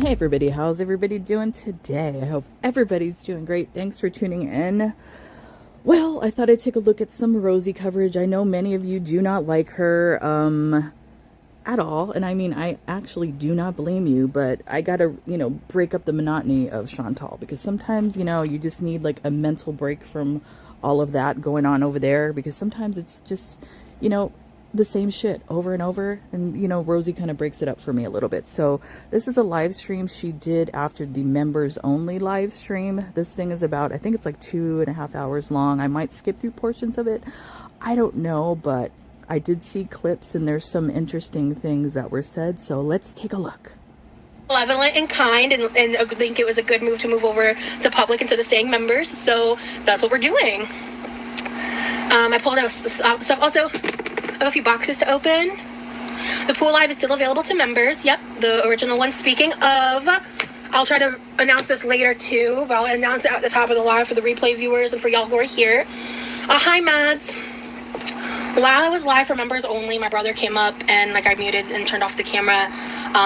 Hey everybody, how's everybody doing today? I hope everybody's doing great. Thanks for tuning in. Well, I thought I'd take a look at some Rosee coverage. I know many of you do not like her at all, and I mean, I actually do not blame you, but I gotta, break up the monotony of Chantal, because sometimes, you just need like a mental break from all of that going on over there, because sometimes it's just, the same shit over and over, and Rosee kind of breaks it up for me a little bit. So this is a live stream she did after the members only live stream. This thing is about, I think it's like 2.5 hours long. I might skip through portions of it, I don't know, but I did see clips and there's some interesting things that were said, so let's take a look. Malevolent and kind, and I think it was a good move to move over to public instead of saying members, so that's what we're doing. I pulled out stuff. Also, I have a few boxes to open. The pool live is still available to members. Yep, the original one. Speaking of, I'll try to announce this later too, but I'll announce it at the top of the live for the replay viewers and for y'all who are here. Hi, Mads. While I was live for members only, my brother came up and I muted and turned off the camera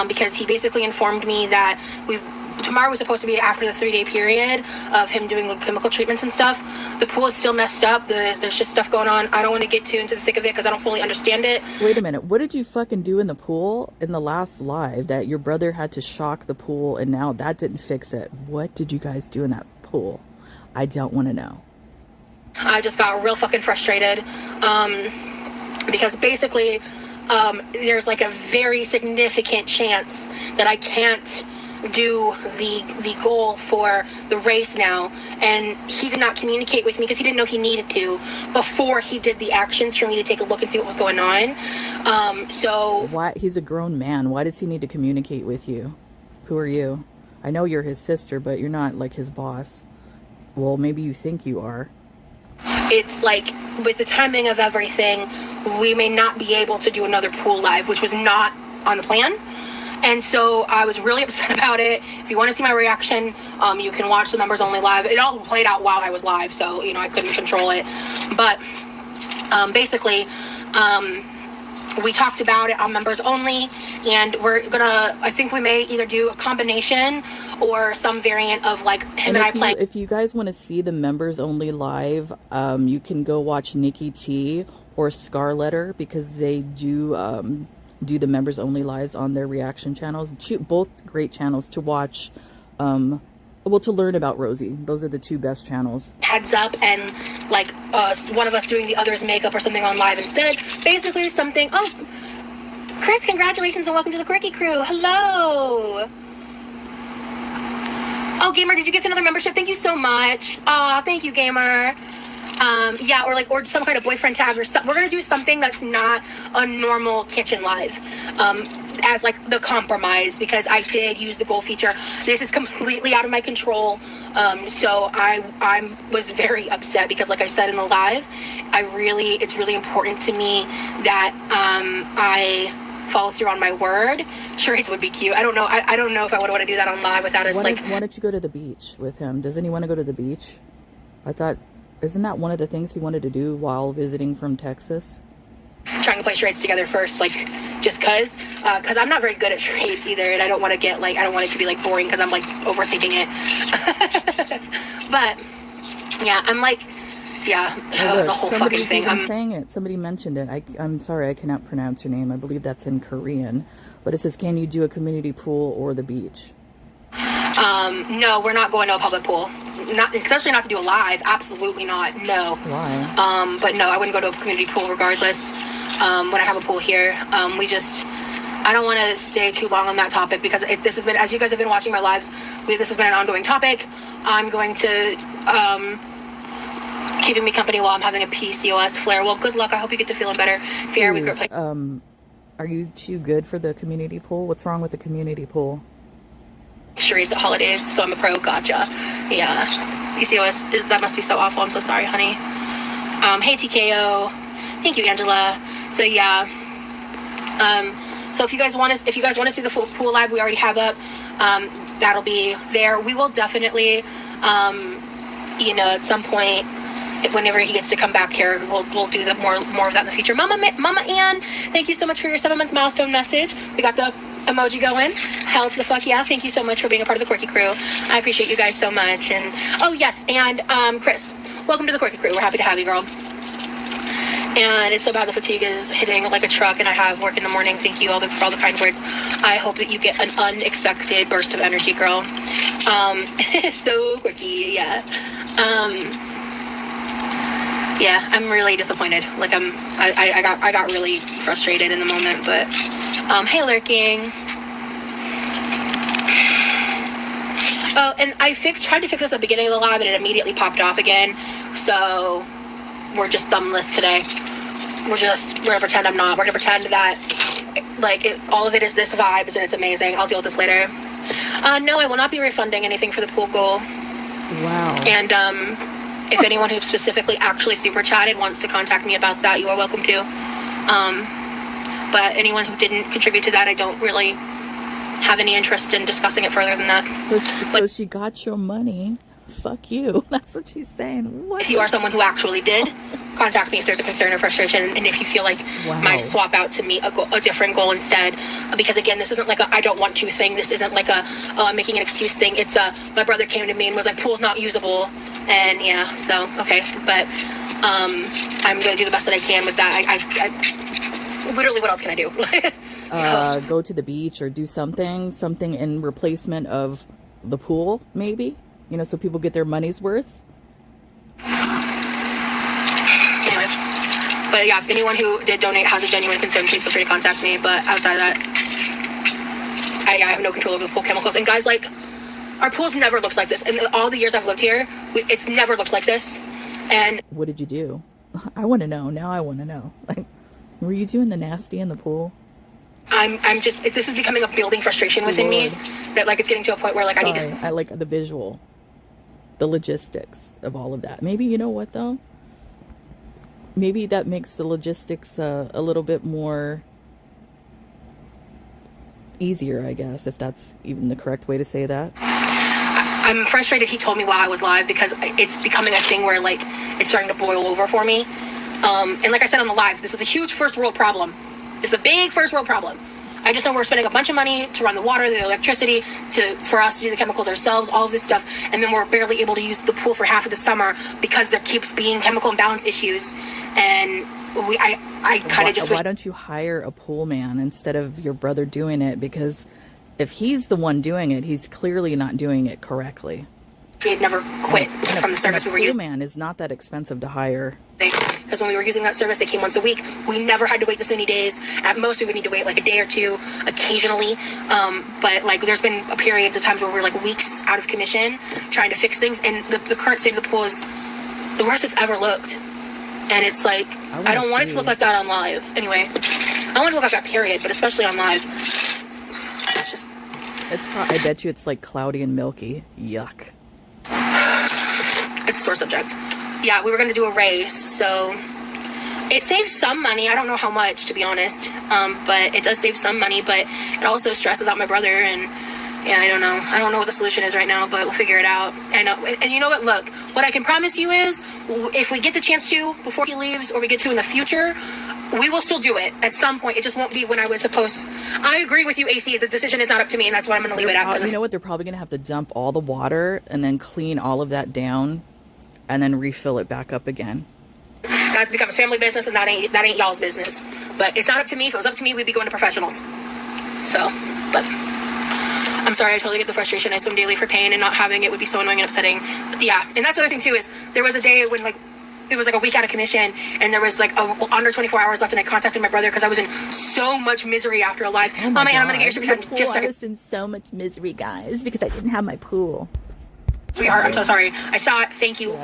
because he basically informed me that tomorrow was supposed to be after the 3-day period of him doing chemical treatments and stuff. The pool is still messed up. There's just stuff going on. I don't want to get too into the thick of it because I don't fully understand it. Wait a minute. What did you fucking do in the pool in the last live that your brother had to shock the pool and now that didn't fix it? What did you guys do in that pool? I don't want to know. I just got real fucking frustrated because basically there's a very significant chance that I can't do the goal for the race now, and he did not communicate with me because he didn't know he needed to before he did the actions for me to take a look and see what was going on. So why? He's a grown man. Why does he need to communicate with you? Who are you? I know you're his sister, but you're not his boss. Well, maybe you think you are. It's with the timing of everything, we may not be able to do another pool live, which was not on the plan. And so I was really upset about it. If you want to see my reaction, you can watch the members only live. It all played out while I was live, so, I couldn't control it. But basically, we talked about it on members only, and we're gonna, I think we may either do a combination or some variant of him and I playing. If you guys want to see the members only live, you can go watch Nikki T or Scarletter, because they do the members only lives on their reaction channels. Both great channels to watch, to learn about Rosee. Those are the two best channels. Heads up, and one of us doing the other's makeup or something on live instead. Basically something. Oh, Chris, congratulations and welcome to the Quirky crew. Hello. Oh, Gamer, did you get another membership? Thank you so much. Aw, thank you, Gamer. Yeah, or some kind of boyfriend tag or something. We're gonna do something that's not a normal kitchen live, as the compromise, because I did use the goal feature. This is completely out of my control, so I was very upset because, like I said in the live, it's really important to me that I follow through on my word. Charades would be cute. I don't know. I don't know if I would want to do that on live without us. Why don't you go to the beach with him? Doesn't he want to go to the beach? I thought. Isn't that one of the things he wanted to do while visiting from Texas? Trying to play charades together first, just because I'm not very good at charades either, and I don't want to get, I don't want it to be, boring because I'm, overthinking it. But, yeah, I'm, yeah, it was a whole fucking thing. I'm saying it. Somebody mentioned it. I'm sorry, I cannot pronounce your name. I believe that's in Korean. But it says, can you do a community pool or the beach? No, we're not going to a public pool. Not, especially not to do a live. Absolutely not. No. Why? But no, I wouldn't go to a community pool regardless. When I have a pool here, I don't want to stay too long on that topic because this has been, as you guys have been watching my lives, this has been an ongoing topic. I'm going to, keeping me company while I'm having a PCOS flare. Well, good luck. I hope you get to feeling better. Fear, we play. Are you too good for the community pool? What's wrong with the community pool? Charades at holidays, so I'm a pro. Gotcha. Yeah. PCOS, that must be so awful. I'm so sorry, honey. Hey, TKO. Thank you, Angela. So yeah. So if you guys want to see the full pool live, we already have up. That'll be there. We will definitely, at some point, whenever he gets to come back here, we'll do more of that in the future. Mama Ann, thank you so much for your 7-month milestone message. We got the emoji going. Hell to the fuck yeah. Thank you so much for being a part of the Quirky crew. I appreciate you guys so much. And oh yes, and Chris, welcome to the Quirky crew. We're happy to have you, girl. And it's so bad the fatigue is hitting like a truck, and I have work in the morning. Thank you for all the kind words. I hope that you get an unexpected burst of energy, girl. So quirky, yeah. Yeah, I'm really disappointed. Like I got really frustrated in the moment, but hey, lurking. Oh, and I tried to fix this at the beginning of the live, and it immediately popped off again. So we're just thumbless today. We're gonna pretend I'm not. We're gonna pretend that like all of it is this vibes and it's amazing. I'll deal with this later. No, I will not be refunding anything for the pool goal. Wow. And if anyone who specifically actually super chatted wants to contact me about that, you are welcome to. But anyone who didn't contribute to that, I don't really have any interest in discussing it further than that. So she got your money. Fuck you. That's what she's saying. What? If you are someone who actually did, contact me if there's a concern or frustration, and if you feel like my swap out to meet a different goal instead. Because again, this isn't like a I don't want to thing. This isn't like a I'm making an excuse thing. It's my brother came to me and was like, pool's not usable, and yeah, so okay, but I'm gonna do the best that I can with that. I literally, what else can I do? Go to the beach or do something in replacement of the pool, maybe. You know, so people get their money's worth. Anyway. But yeah, if anyone who did donate has a genuine concern, please feel free to contact me. But outside of that, I have no control over the pool chemicals. And guys, like, our pool's never looked like this. In all the years I've lived here, it's never looked like this. And what did you do? I want to know. Now I want to know. Like, were you doing the nasty in the pool? I'm just, this is becoming a building frustration within me. That, like, it's getting to a point where, like, I like the visual. The logistics of all of that. Maybe, you know what though? Maybe that makes the logistics a little bit more easier, I guess, if that's even the correct way to say that. I'm frustrated he told me while I was live, because it's becoming a thing where, like, it's starting to boil over for me. And like I said on the live, this is a huge first world problem. It's a big first world problem. I just know we're spending a bunch of money to run the water, the electricity, for us to do the chemicals ourselves, all of this stuff, and then we're barely able to use the pool for half of the summer because there keeps being chemical imbalance issues. And I kind of just wish... Why don't you hire a pool man instead of your brother doing it? Because if he's the one doing it, he's clearly not doing it correctly. We had never quit from the service we were using. A pool man is not that expensive to hire. Because when we were using that service, they came once a week. We never had to wait this many days. At most, we would need to wait like a day or two occasionally. But like, there's been periods of times where we're like weeks out of commission trying to fix things. And the current state of the pool is the worst it's ever looked. And it's like, I don't want it to look like that on live. Anyway, I want it to look like that period, but especially on live. It's just... I bet you it's like cloudy and milky. Yuck. It's a sore subject. Yeah, we were going to do a race, so it saves some money. I don't know how much, to be honest, but it does save some money, but it also stresses out my brother, and yeah, I don't know. I don't know what the solution is right now, but we'll figure it out. And you know what? Look, what I can promise you is, if we get the chance to, before he leaves, or we get to in the future, we will still do it at some point. It just won't be when I was supposed. I agree with you, AC. The decision is not up to me, and that's why I'm going to leave it at. You know what? They're probably going to have to dump all the water and then clean all of that down and then refill it back up again. That becomes family business, and that ain't y'all's business. But it's not up to me. If it was up to me, we'd be going to professionals. So, but I'm sorry. I totally get the frustration. I swim daily for pain, and not having it would be so annoying and upsetting. But yeah, and that's the other thing too, is there was a day when, like, it was like a week out of commission, and there was like under 24 hours left, and I contacted my brother because I was in so much misery after a live. Oh my God, I'm gonna get your super chat in just a second. I was in so much misery, guys, because I didn't have my pool. Sweetheart, I'm so sorry. I saw it. Thank you.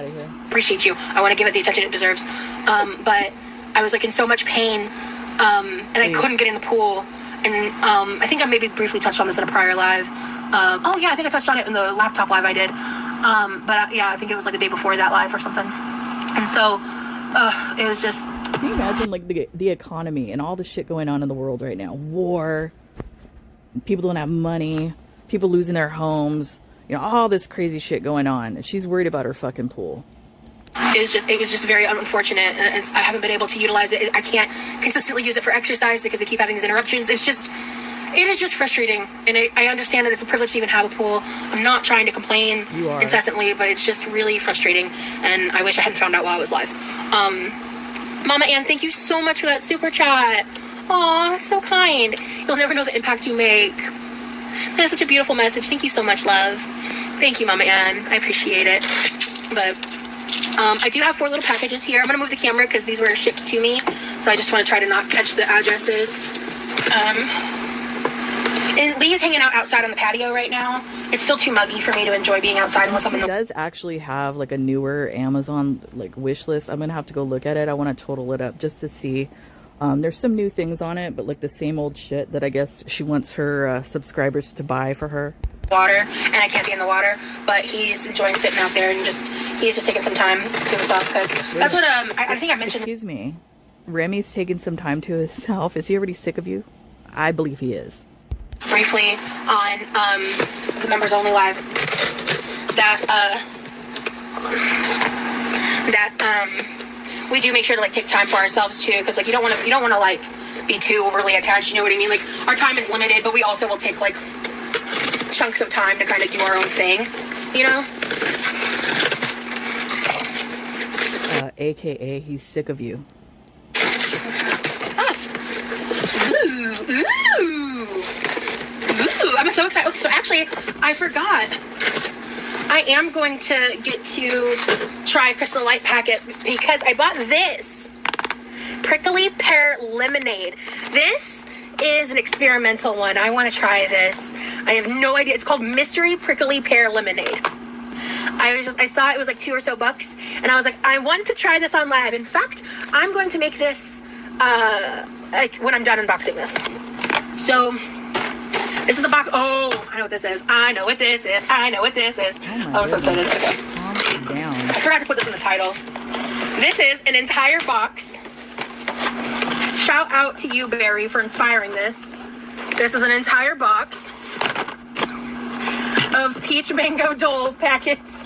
Appreciate you. I want to give it the attention it deserves. But I was like in so much pain, and I couldn't get in the pool. And I think I maybe briefly touched on this in a prior live. Oh yeah, I think I touched on it in the laptop live I did. But yeah, I think it was like the day before that live or something. And so it was just... Can you imagine like the economy and all the shit going on in the world right now? War, people don't have money, people losing their homes, you know, all this crazy shit going on. She's worried about her fucking pool. It was just very unfortunate, and I haven't been able to utilize it. I can't consistently use it for exercise because we keep having these interruptions. It's It is just frustrating, and I understand that it's a privilege to even have a pool. I'm not trying to complain incessantly, but it's just really frustrating, and I wish I hadn't found out while I was live. Mama Ann, thank you so much for that super chat. Aw, so kind. You'll never know the impact you make. That is such a beautiful message. Thank you so much, love. Thank you, Mama Ann. I appreciate it. But I do have 4 little packages here. I'm going to move the camera because these were shipped to me, so I just want to try to not catch the addresses. And Lee's hanging out outside on the patio right now. It's still too muggy for me to enjoy being outside unless I'm in the... It does actually have like a newer Amazon like wish list. I'm gonna have to go look at it. I want to total it up just to see. There's some new things on it, but like the same old shit that I guess she wants her subscribers to buy for her. Water, and I can't be in the water, but he's enjoying sitting out there and he's just taking some time to himself because that's what I think I mentioned. Excuse me, Remy's taking some time to himself. Is he already sick of you? I believe he is. Briefly on the members only live that we do make sure to like take time for ourselves too, because like you don't want to like be too overly attached, you know what I mean? Like our time is limited, but we also will take like chunks of time to kind of do our own thing, you know? AKA he's sick of you. I'm so excited. Okay, so actually, I forgot. I am going to get to try Crystal Light packet because I bought this prickly pear lemonade. This is an experimental one. I want to try this. I have no idea. It's called Mystery Prickly Pear Lemonade. I saw it was like $2 or so, and I was like, I want to try this on live. In fact, I'm going to make this like when I'm done unboxing this. So this is the box. Oh, I know what this is. I know what this is. I know what this is. Oh, I'm so excited. Okay. Calm down. I forgot to put this in the title. This is an entire box. Shout out to you, Barry, for inspiring this. This is an entire box of peach mango dole packets.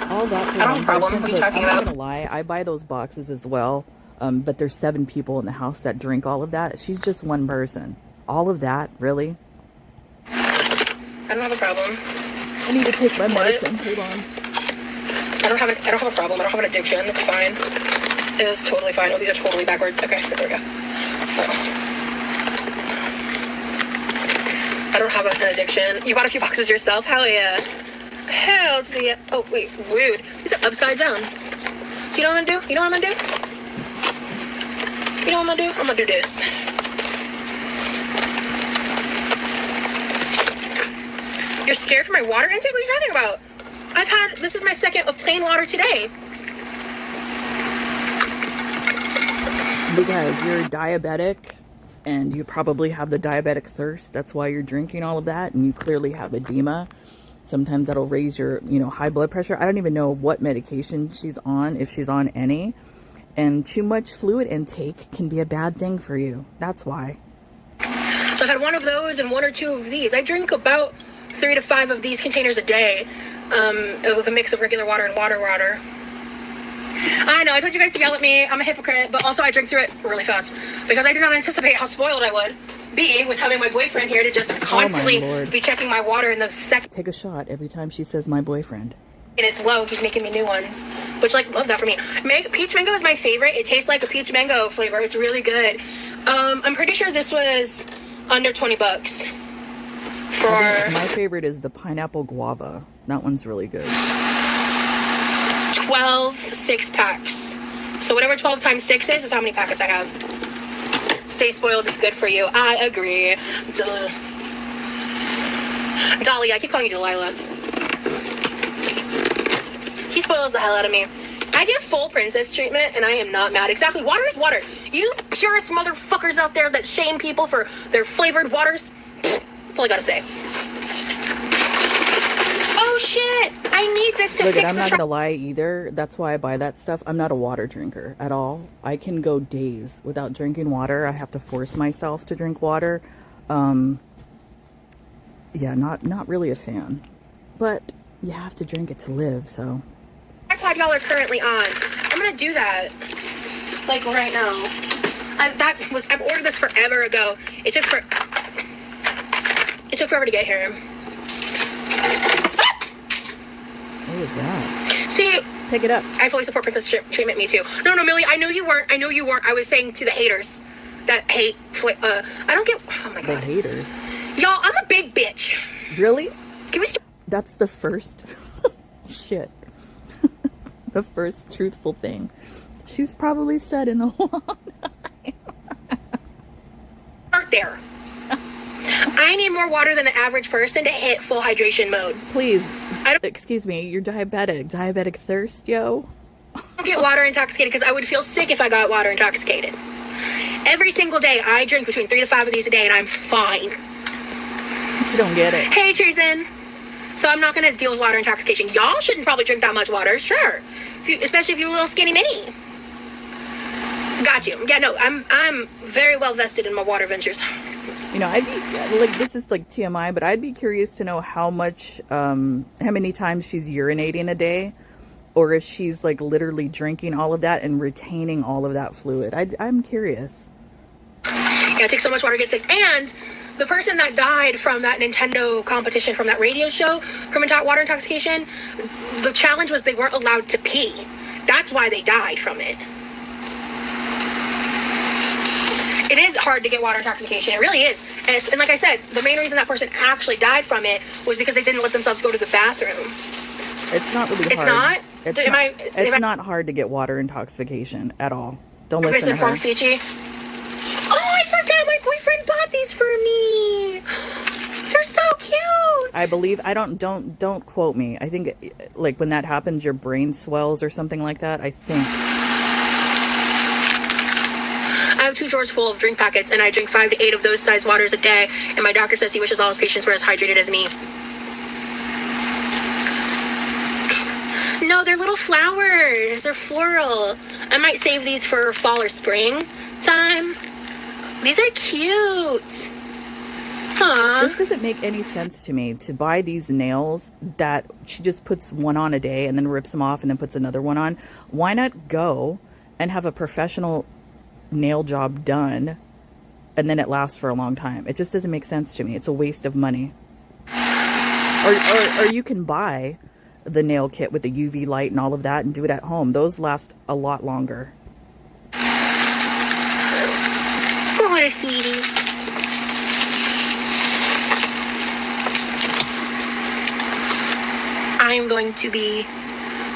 All that for I don't have a problem. What are you talking about? I'm not gonna lie, I buy those boxes as well. But there's 7 people in the house that drink all of that. She's just one person. All of that, really? I don't have a problem. I need to take my medicine. Hold on. I don't have a problem. I don't have an addiction. It's fine. It is totally fine. Oh, these are totally backwards. Okay, there we go. Oh. I don't have an addiction. You bought a few boxes yourself? Hell yeah. Hell to the... Oh, wait. Rude. These are upside down. So you know what I'm gonna do? You know what I'm gonna do? You know what I'm gonna do? I'm gonna do this. You're scared for my water intake? What are you talking about? This is my second of plain water today. Because you're diabetic and you probably have the diabetic thirst. That's why you're drinking all of that. And you clearly have edema. Sometimes that'll raise your, high blood pressure. I don't even know what medication she's on, if she's on any. And too much fluid intake can be a bad thing for you. That's why. So I've had one of those and 1 or 2 of these. I drink about 3 to 5 of these containers a day, with a mix of regular water and water. I know, I told you guys to yell at me. I'm a hypocrite, but also I drink through it really fast because I did not anticipate how spoiled I would be with having my boyfriend here to just constantly be checking my water in the second. Take a shot every time she says my boyfriend. And it's low. He's making me new ones, which love that for me. Peach mango is my favorite. It tastes like a peach mango flavor. It's really good. I'm pretty sure this was under $20. My favorite is the pineapple guava. That one's really good. 12 6-packs. So whatever 12 times 6 is how many packets I have. Stay spoiled, it's good for you. I agree. Dolly, I keep calling you Delilah. He spoils the hell out of me. I get full princess treatment, and I am not mad. Exactly. Water is water. You purist motherfuckers out there that shame people for their flavored waters. That's all I gotta say. Oh shit! I need this to fix the I'm not gonna lie either. That's why I buy that stuff. I'm not a water drinker at all. I can go days without drinking water. I have to force myself to drink water. Yeah, not really a fan. But you have to drink it to live, so. iPod y'all are currently on. I'm gonna do that. Like right now. I've ordered this forever ago. It took for It took forever to get here. What was that? See, pick it up. I fully support princess treatment. Me too. No, Millie. I know you weren't. I was saying to the haters that hate. I don't get. Oh my god. The haters. Y'all, I'm a big bitch. Really? Can we? That's the first. Shit. The first truthful thing she's probably said in a long time. Start there. I need more water than the average person to hit full hydration mode. Please. Excuse me, you're diabetic. Diabetic thirst, yo? I don't get water intoxicated because I would feel sick if I got water intoxicated. Every single day, I drink between 3 to 5 of these a day, and I'm fine. You don't get it. Hey, Treason. So I'm not going to deal with water intoxication. Y'all shouldn't probably drink that much water, sure. Especially if you're a little skinny mini. Got you. Yeah, no, I'm very well vested in my water ventures. You know, I'd be, like, this is like TMI, but I'd be curious to know how many times she's urinating a day, or if she's like literally drinking all of that and retaining all of that fluid. I'm curious. Yeah, it takes so much water to get sick. And the person that died from that Nintendo competition, from that radio show, from water intoxication, the challenge was they weren't allowed to pee. That's why they died from it. It is hard to get water intoxication. It really is. And like I said, the main reason that person actually died from it was because they didn't let themselves go to the bathroom. It's not really hard. It's not? It's not hard to get water intoxication at all. Don't listen to her. Peachy. Oh, I forgot my boyfriend bought these for me. They're so cute. I believe, don't quote me. I think like when that happens, your brain swells or something like that. I think. I have 2 drawers full of drink packets, and I drink 5 to 8 of those size waters a day, and my doctor says he wishes all his patients were as hydrated as me. No, they're little flowers. They're floral. I might save these for fall or spring time. These are cute. Huh. This doesn't make any sense to me, to buy these nails that she just puts one on a day and then rips them off and then puts another one on. Why not go and have a professional nail job done and then it lasts for a long time? It just doesn't make sense to me. It's a waste of money. Or you can buy the nail kit with the UV light and all of that and do it at home. Those last a lot longer. Oh, what a sweetie. I am going to be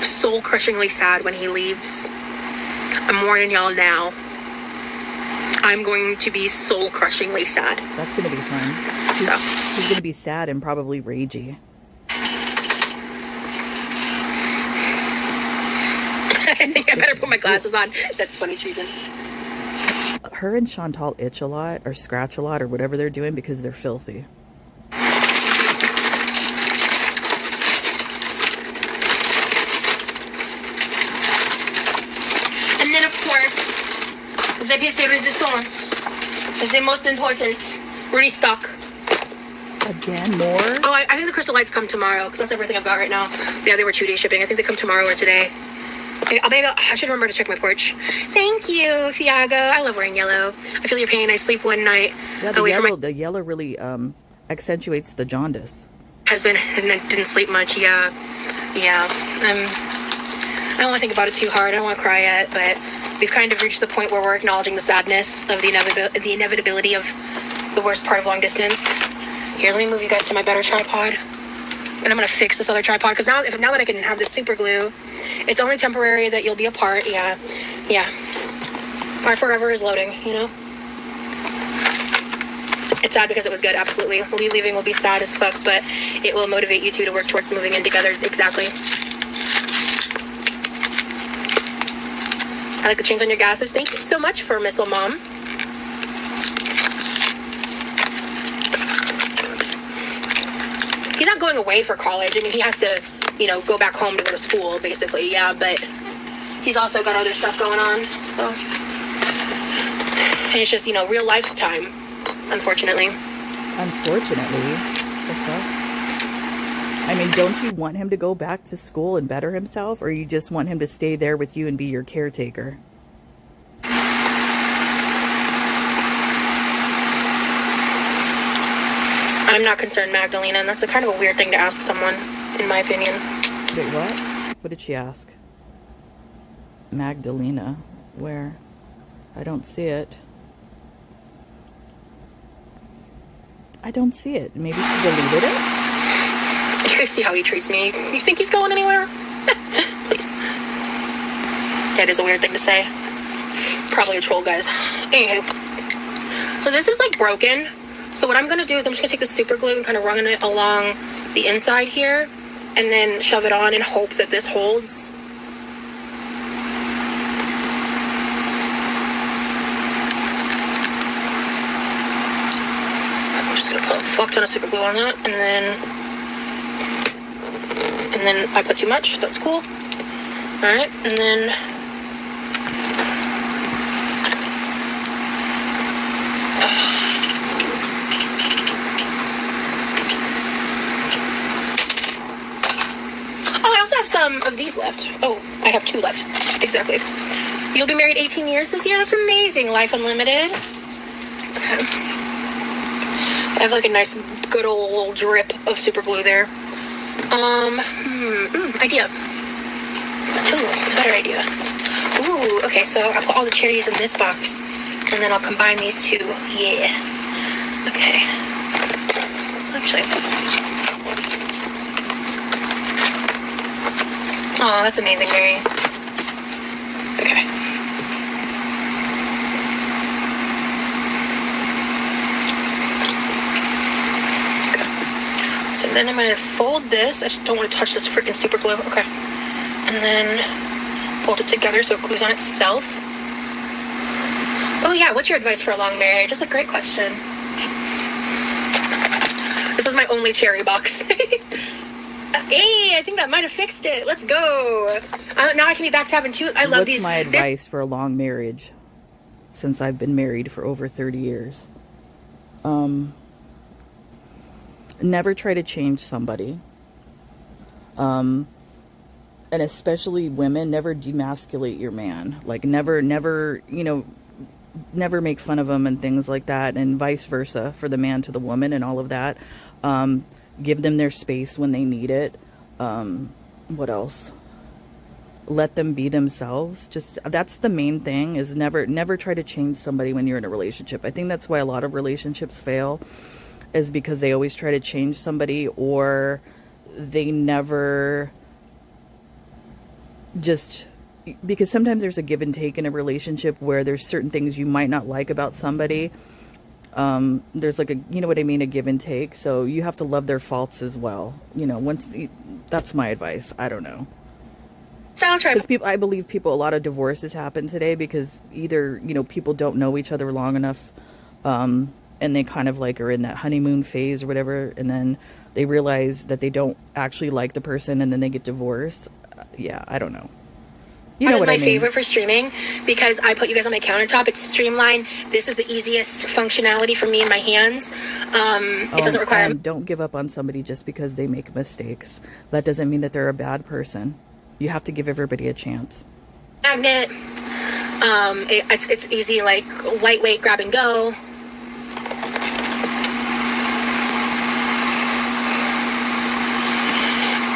soul-crushingly sad when he leaves. I'm warning y'all now. I'm going to be soul-crushingly sad. That's going to be fun. She's going to be sad and probably ragey. I think I better put my glasses on. That's funny, Treason. Her and Chantal itch a lot, or scratch a lot, or whatever they're doing because they're filthy. And then, of course, the pièce de résistance is the most important restock. Again, more? Oh, I think the crystal lights come tomorrow, because that's everything I've got right now. Yeah, they were 2-day shipping. I think they come tomorrow or today. Maybe I should remember to check my porch. Thank you, Thiago. I love wearing yellow. I feel your pain. I sleep one night. Yeah, the yellow really accentuates the jaundice. Husband, and I didn't sleep much. Yeah. I don't want to think about it too hard. I don't want to cry yet, but we've kind of reached the point where we're acknowledging the sadness of the inevitability of the worst part of long distance. Here, let me move you guys to my better tripod. And I'm going to fix this other tripod, because now that I can have this super glue, it's only temporary that you'll be apart. Yeah. Our forever is loading, you know? It's sad because it was good, absolutely. We'll be leaving, we'll be sad as fuck, but it will motivate you two to work towards moving in together. Exactly. I like the change on your gases. Thank you so much for Missile Mom. He's not going away for college. I mean, he has to, go back home to go to school, basically. Yeah, but he's also got other stuff going on. So, and it's just, real life time, unfortunately. Unfortunately? The fuck? I mean, don't you want him to go back to school and better himself? Or you just want him to stay there with you and be your caretaker? I'm not concerned, Magdalena, and that's a kind of a weird thing to ask someone, in my opinion. Wait, what? What did she ask? Magdalena? Where? I don't see it. I don't see it. Maybe she deleted it? You guys see how he treats me? You think he's going anywhere? Please. That is a weird thing to say. Probably a troll, guys. Anywho. So this is like broken. So what I'm going to do is I'm just going to take the super glue and kind of run it along the inside here. And then shove it on and hope that this holds. I'm just going to put a fuck ton of super glue on that. And then I put too much. That's cool. Alright. And then... some of these left. Oh, I have 2 left. Exactly. You'll be married 18 years this year? That's amazing. Life unlimited. Okay. I have like a nice good old drip of super glue there. Idea. Ooh, better idea. Ooh, okay, so I'll put all the cherries in this box and then I'll combine these 2. Yeah. Okay. Actually... Oh, that's amazing, Mary. Okay. Okay. So then I'm going to fold this. I just don't want to touch this freaking super glue. Okay. And then fold it together so it glues on itself. Oh, yeah. What's your advice for a long marriage? That's a great question. This is my only cherry box. Hey, I think that might have fixed it. Let's go. Now I can be back to having 2. I love these. What's my advice for a long marriage? Since I've been married for over 30 years. Never try to change somebody. And especially women, never demasculate your man. Like never, never make fun of him and things like that. And vice versa for the man to the woman and all of that. Give them their space when they need it. What else? Let them be themselves. Just that's the main thing, is never try to change somebody when you're in a relationship. I think that's why a lot of relationships fail, is because they always try to change somebody, or they never just, because sometimes there's a give and take in a relationship where there's certain things you might not like about somebody. There's like a, you know what I mean, a give and take. So you have to love their faults as well. That's my advice. I don't know. Sounds right. Because I believe a lot of divorces happen today because either, people don't know each other long enough, and they kind of like are in that honeymoon phase or whatever. And then they realize that they don't actually like the person, and then they get divorced. Yeah. I don't know. You know what I mean. Favorite for streaming, because I put you guys on my countertop. It's streamlined. This is the easiest functionality for me in my hands. It doesn't require... don't give up on somebody just because they make mistakes. That doesn't mean that they're a bad person. You have to give everybody a chance. Magnet. It's easy, like lightweight grab and go.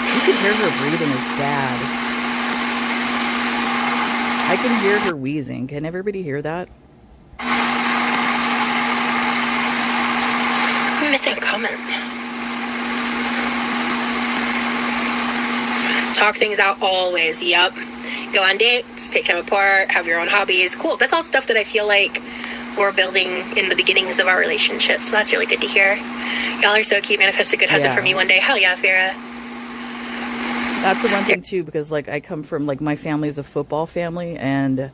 You can hear her breathing is bad. I can hear her wheezing. Can everybody hear that? I'm missing a comment. Talk things out always. Yup. Go on dates, take time apart, have your own hobbies. Cool. That's all stuff that I feel like we're building in the beginnings of our relationship. So that's really good to hear. Y'all are so cute. Manifest a good husband for me one day. Hell yeah, Farrah. That's the one thing too, because like I come from, like, my family is a football family, and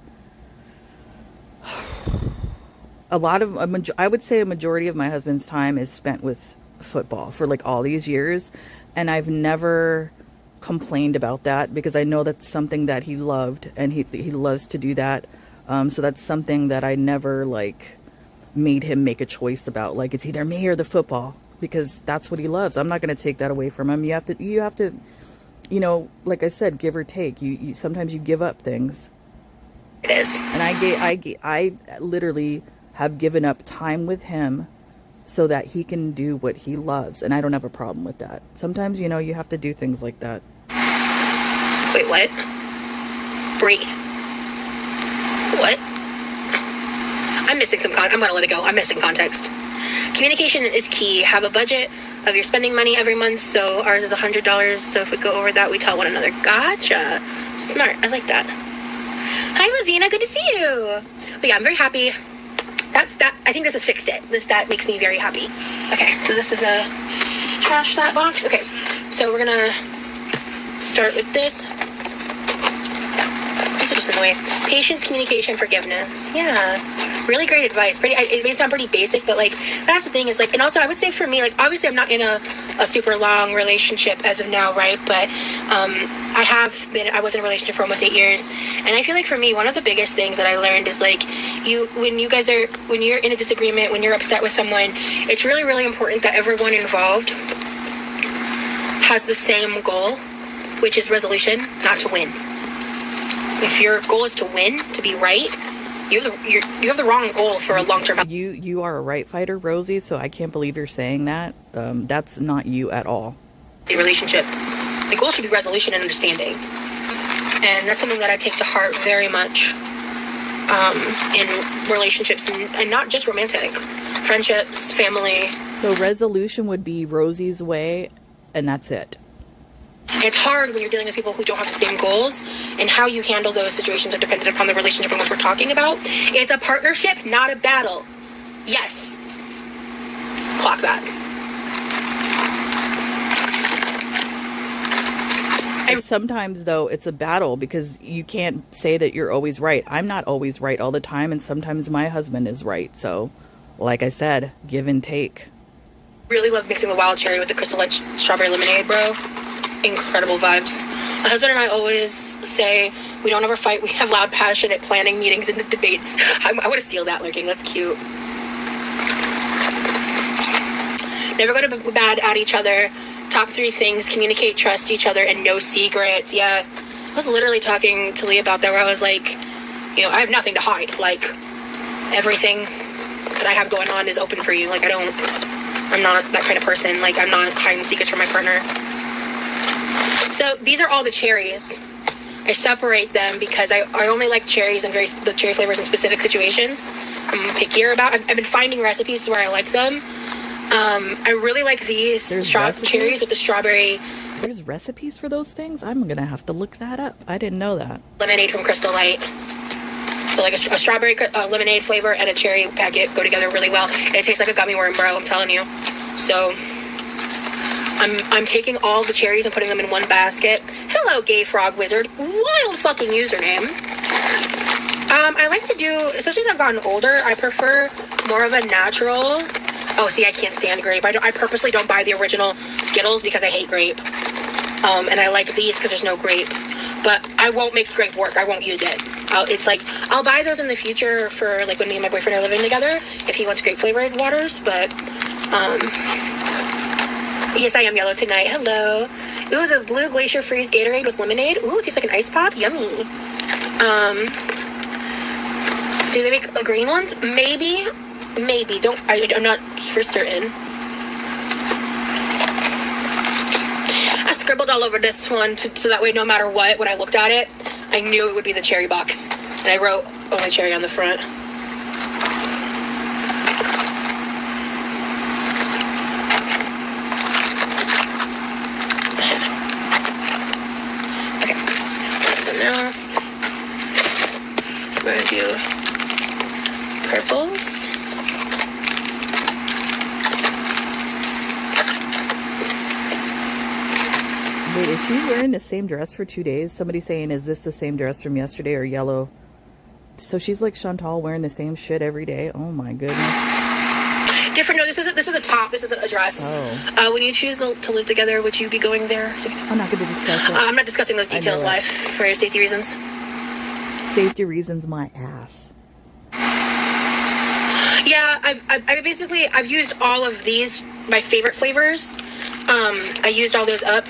I would say a majority of my husband's time is spent with football for like all these years, and I've never complained about that because I know that's something that he loved, and he loves to do that. So that's something that I never like made him make a choice about, like it's either me or the football, because that's what he loves. I'm not going to take that away from him. You have to like I said, give or take. You sometimes you give up things. It is. And I literally have given up time with him so that he can do what he loves. And I don't have a problem with that. Sometimes, you know, you have to do things like that. Wait, what? Brie. What? I'm missing some I'm gonna let it go. I'm missing context. Communication is key. Have a budget of your spending money every month. So ours is $100. So if we go over that, we tell one another. Gotcha. Smart. I like that. Hi, Lavina. Good to see you. But yeah, I'm very happy. That. I think this has fixed it. That makes me very happy. Okay, so this is a trash that box. Okay, so we're gonna start with this. These are just in the way. Patience, communication, forgiveness. Yeah, really great advice. It may sound pretty basic, but like that's the thing is like, and also I would say for me, like obviously I'm not in a super long relationship as of now, right? But I was in a relationship for almost 8 years, and I feel like for me one of the biggest things that I learned is like when you're in a disagreement, when you're upset with someone, it's really, really important that everyone involved has the same goal, which is resolution, not to win. If your goal is to win, to be right, you have the wrong goal for a long-term. You are a right fighter, Rosee, so I can't believe you're saying that. That's not you at all. The relationship, the goal should be resolution and understanding, and that's something that I take to heart very much in relationships, and not just romantic, friendships, family. So resolution would be Rosee's way, and that's it. It's hard when you're dealing with people who don't have the same goals, and how you handle those situations are dependent upon the relationship and what we're talking about. It's a partnership, not a battle. Yes. Clock that. Sometimes, though, it's a battle because you can't say that you're always right. I'm not always right all the time, and sometimes my husband is right. So, like I said, give and take. Really love mixing the wild cherry with the Crystal Light strawberry lemonade, bro. Incredible vibes. My husband and I always say we don't ever fight. We have loud, passionate planning meetings and debates. I want to steal that, Lurking. That's cute. Never go to bed at each other. Top 3 things: communicate, trust each other, and no secrets. Yeah, I was literally talking to Lee about that, where I was like, you know, I have nothing to hide. Like, everything that I have going on is open for you. Like, I'm not that kind of person. Like, I'm not hiding secrets from my partner. So these are all the cherries. I separate them because I only like cherries and the cherry flavors in specific situations. I'm pickier about. I've been finding recipes where I like them. I really like these cherries with the strawberry. There's recipes for those things? I'm gonna have to look that up. I didn't know that. Lemonade from Crystal Light. So like a strawberry lemonade flavor and a cherry packet go together really well. And it tastes like a gummy worm, bro. I'm telling you. So I'm taking all the cherries and putting them in one basket. Hello, Gay Frog Wizard. Wild fucking username. I like to do, especially as I've gotten older, I prefer more of a natural. Oh, see, I can't stand grape. I purposely don't buy the original Skittles because I hate grape. And I like these because there's no grape. But I won't make grape work. I won't use it. It's like, I'll buy those in the future for like when me and my boyfriend are living together, if he wants grape flavored waters. But, yes, I am yellow tonight. Hello. Ooh, the blue glacier freeze Gatorade with lemonade. Ooh, it tastes like an ice pop. Yummy. Do they make green ones? Maybe. I'm not for certain. I scribbled all over this one so that way no matter what, when I looked at it, I knew it would be the cherry box. And I wrote only cherry on the front. Okay. So now we're going to do purples. Wait, is she wearing the same dress for 2 days? Somebody saying, is this the same dress from yesterday or yellow? So she's like Chantal wearing the same shit every day? Oh my goodness. Different. No, this is a top. This isn't a dress. Oh. When you choose to live together, would you be going there? I'm not going to discuss it. I'm not discussing those details live for safety reasons. Safety reasons, my ass. Yeah, I've used all of these, my favorite flavors. I used all those up.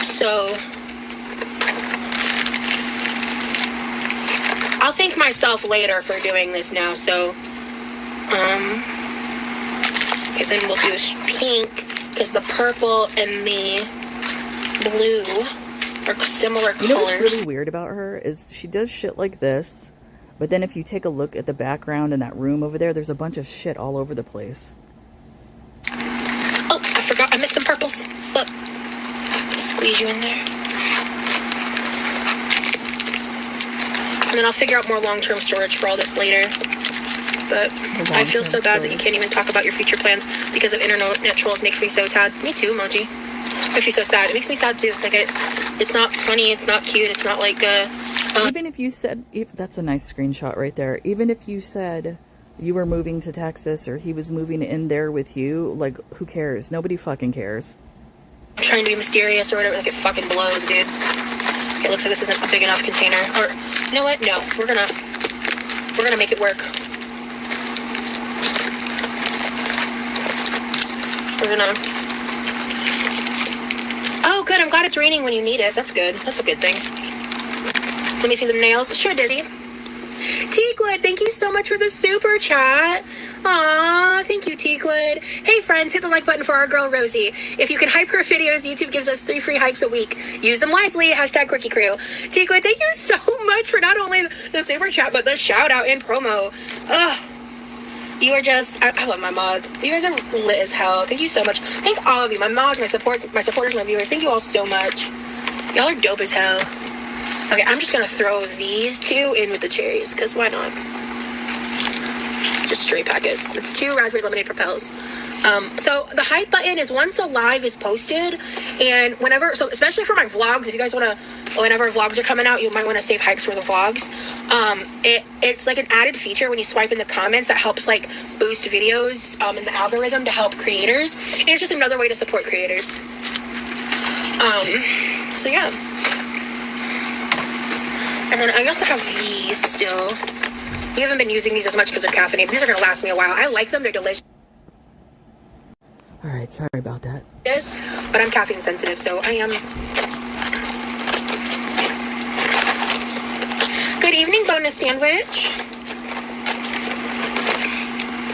So I'll thank myself later for doing this now. So, okay, then we'll do pink, because the purple and the blue are similar colors. You know what's really weird about her is she does shit like this, but then if you take a look at the background in that room over there, there's a bunch of shit all over the place. Oh, I forgot. I missed some purples. Look. Squeeze you in there. And then I'll figure out more long-term storage for all this later. But I feel so bad that you can't even talk about your future plans because of internet trolls. Makes me so sad. Me too, emoji. Makes me so sad. It makes me sad too. Like, it's not funny. It's not cute. It's not like even if you said, that's a nice screenshot right there. Even if you said you were moving to Texas or he was moving in there with you, like, who cares? Nobody fucking cares. I'm trying to be mysterious or whatever. Like, it fucking blows, dude. Okay, it looks like this isn't a big enough container. Or, you know what? No, we're gonna make it work. We're gonna. Oh, good. I'm glad it's raining when you need it. That's good. That's a good thing. Let me see the nails. Sure, Dizzy. Teakwood, thank you so much for the super chat. Aw, thank you, Teakwood. Hey, friends, hit the like button for our girl, Rosee. If you can hype her videos, YouTube gives us 3 free hypes a week. Use them wisely. Hashtag Quirky Crew. Teakwood, thank you so much for not only the super chat, but the shout out and promo. Ugh. You are just, I love my mods. You guys are lit as hell. Thank you so much. Thank all of you, my mods, my supporters, my viewers. Thank you all so much. Y'all are dope as hell. Okay, I'm just gonna throw these 2 in with the cherries, because why not? Just straight packets. It's 2 raspberry lemonade propels. So the hype button is once a live is posted, and whenever, so especially for my vlogs, if you guys wanna, whenever vlogs are coming out, you might wanna save hypes for the vlogs. It's like an added feature when you swipe in the comments that helps like boost videos in the algorithm to help creators. And it's just another way to support creators. So yeah. And then I also have these still. We haven't been using these as much because they're caffeinated. These are going to last me a while. I like them. They're delicious. All right, sorry about that. Yes, but I'm caffeine sensitive, so I am. Good evening, bonus sandwich.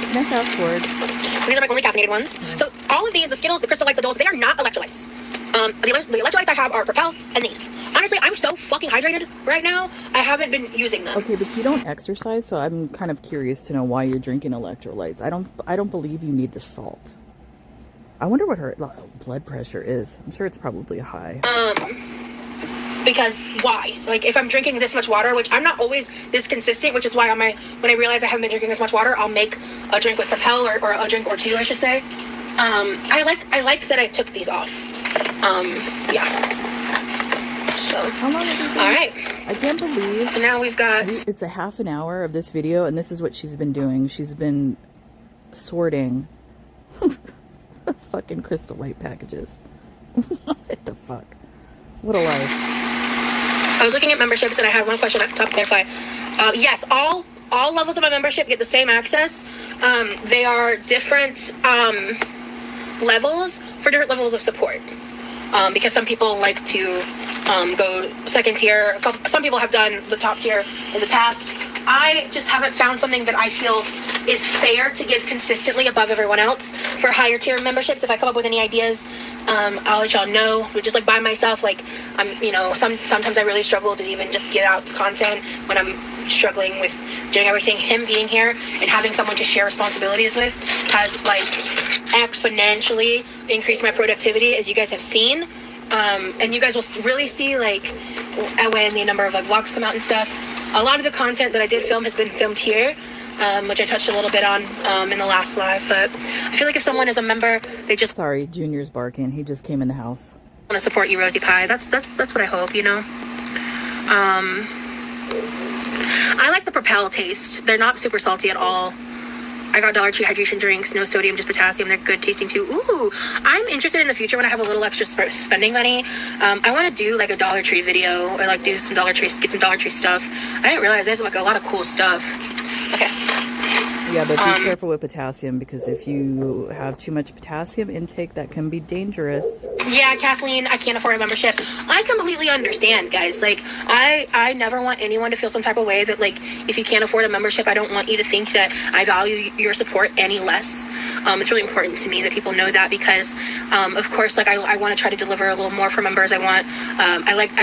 Can I fast forward? So these are my only caffeinated ones. So all of these, the Skittles, the Crystal Lights, the Doles, they are not electrolytes. The electrolytes I have are Propel and these. Honestly, I'm so fucking hydrated right now. I haven't been using them. Okay, but you don't exercise, so I'm kind of curious to know why you're drinking electrolytes. I don't believe you need the salt. I wonder what her blood pressure is. I'm sure it's probably high. Because why? Like, if I'm drinking this much water, which I'm not always this consistent, which is why when I realize I haven't been drinking this much water, I'll make a drink with Propel or a drink or 2, I should say. I like that I took these off. Yeah. So, how long has it been? All right. I can't believe. So now we've got. It's a half an hour of this video, and this is what she's been doing. She's been sorting fucking Crystal Light packages. What the fuck? What a life. I was looking at memberships, and I had one question at the top to clarify. Yes, all levels of my membership get the same access. They are different levels for different levels of support. Because some people like to go second tier. Some people have done the top tier in the past. I just haven't found something that I feel is fair to give consistently above everyone else for higher tier memberships. If I come up with any ideas, I'll let y'all know. But just like by myself, like sometimes I really struggle to even just get out content when I'm struggling with doing everything. Him being here and having someone to share responsibilities with has like exponentially increased my productivity, as you guys have seen. And you guys will really see like when the number of like vlogs come out and stuff. A lot of the content that I did film has been filmed here, which I touched a little bit on in the last live. But I feel like if someone is a member, they just sorry, Junior's barking. He just came in the house. Want to support you, Rosee Pie. That's what I hope. You know. I like the Propel taste. They're not super salty at all. I got Dollar Tree hydration drinks, no sodium, just potassium. They're good tasting too. Ooh, I'm interested in the future when I have a little extra spending money. I want to do like a Dollar Tree video or like do some Dollar Tree, get some Dollar Tree stuff. I didn't realize there's like a lot of cool stuff. Okay. Yeah, but be careful with potassium, because if you have too much potassium intake, that can be dangerous. Yeah, Kathleen, I can't afford a membership. I completely understand, guys. Like, I never want anyone to feel some type of way that, like, if you can't afford a membership, I don't want you to think that I value your support any less. It's really important to me that people know that, because, of course, like, I want to try to deliver a little more for members. I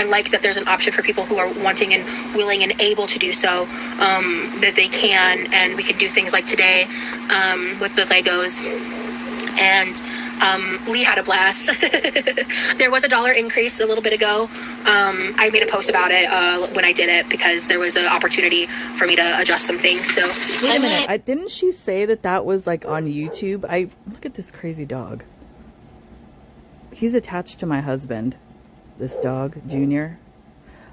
like that there's an option for people who are wanting and willing and able to do so, that they can, and we can do things like today, with the Legos. And Lee had a blast. There was a $1 increase a little bit ago. I made a post about it when I did it, because there was an opportunity for me to adjust some things. So wait a minute, didn't she say that was like on YouTube? Look at this crazy dog. He's attached to my husband, this dog, Junior.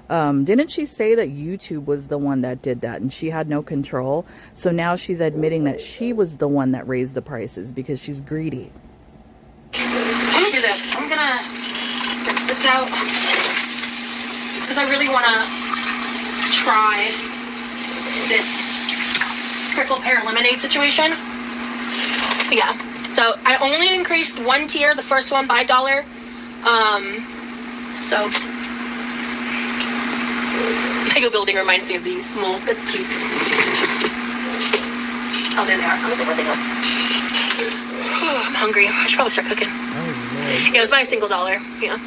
Didn't she say that YouTube was the one that did that and she had no control? So now she's admitting that she was the one that raised the prices because she's greedy. I'm gonna do this. I'm gonna rinse this out because I really want to try this prickle pear lemonade situation. Yeah. So I only increased one tier, the first one by $1. So Lego building reminds me of these small. That's cute. Oh, there they are. I was like, where'd they go? I'm hungry. I should probably start cooking. Oh, Lord. Yeah, it was by a single $1. Yeah.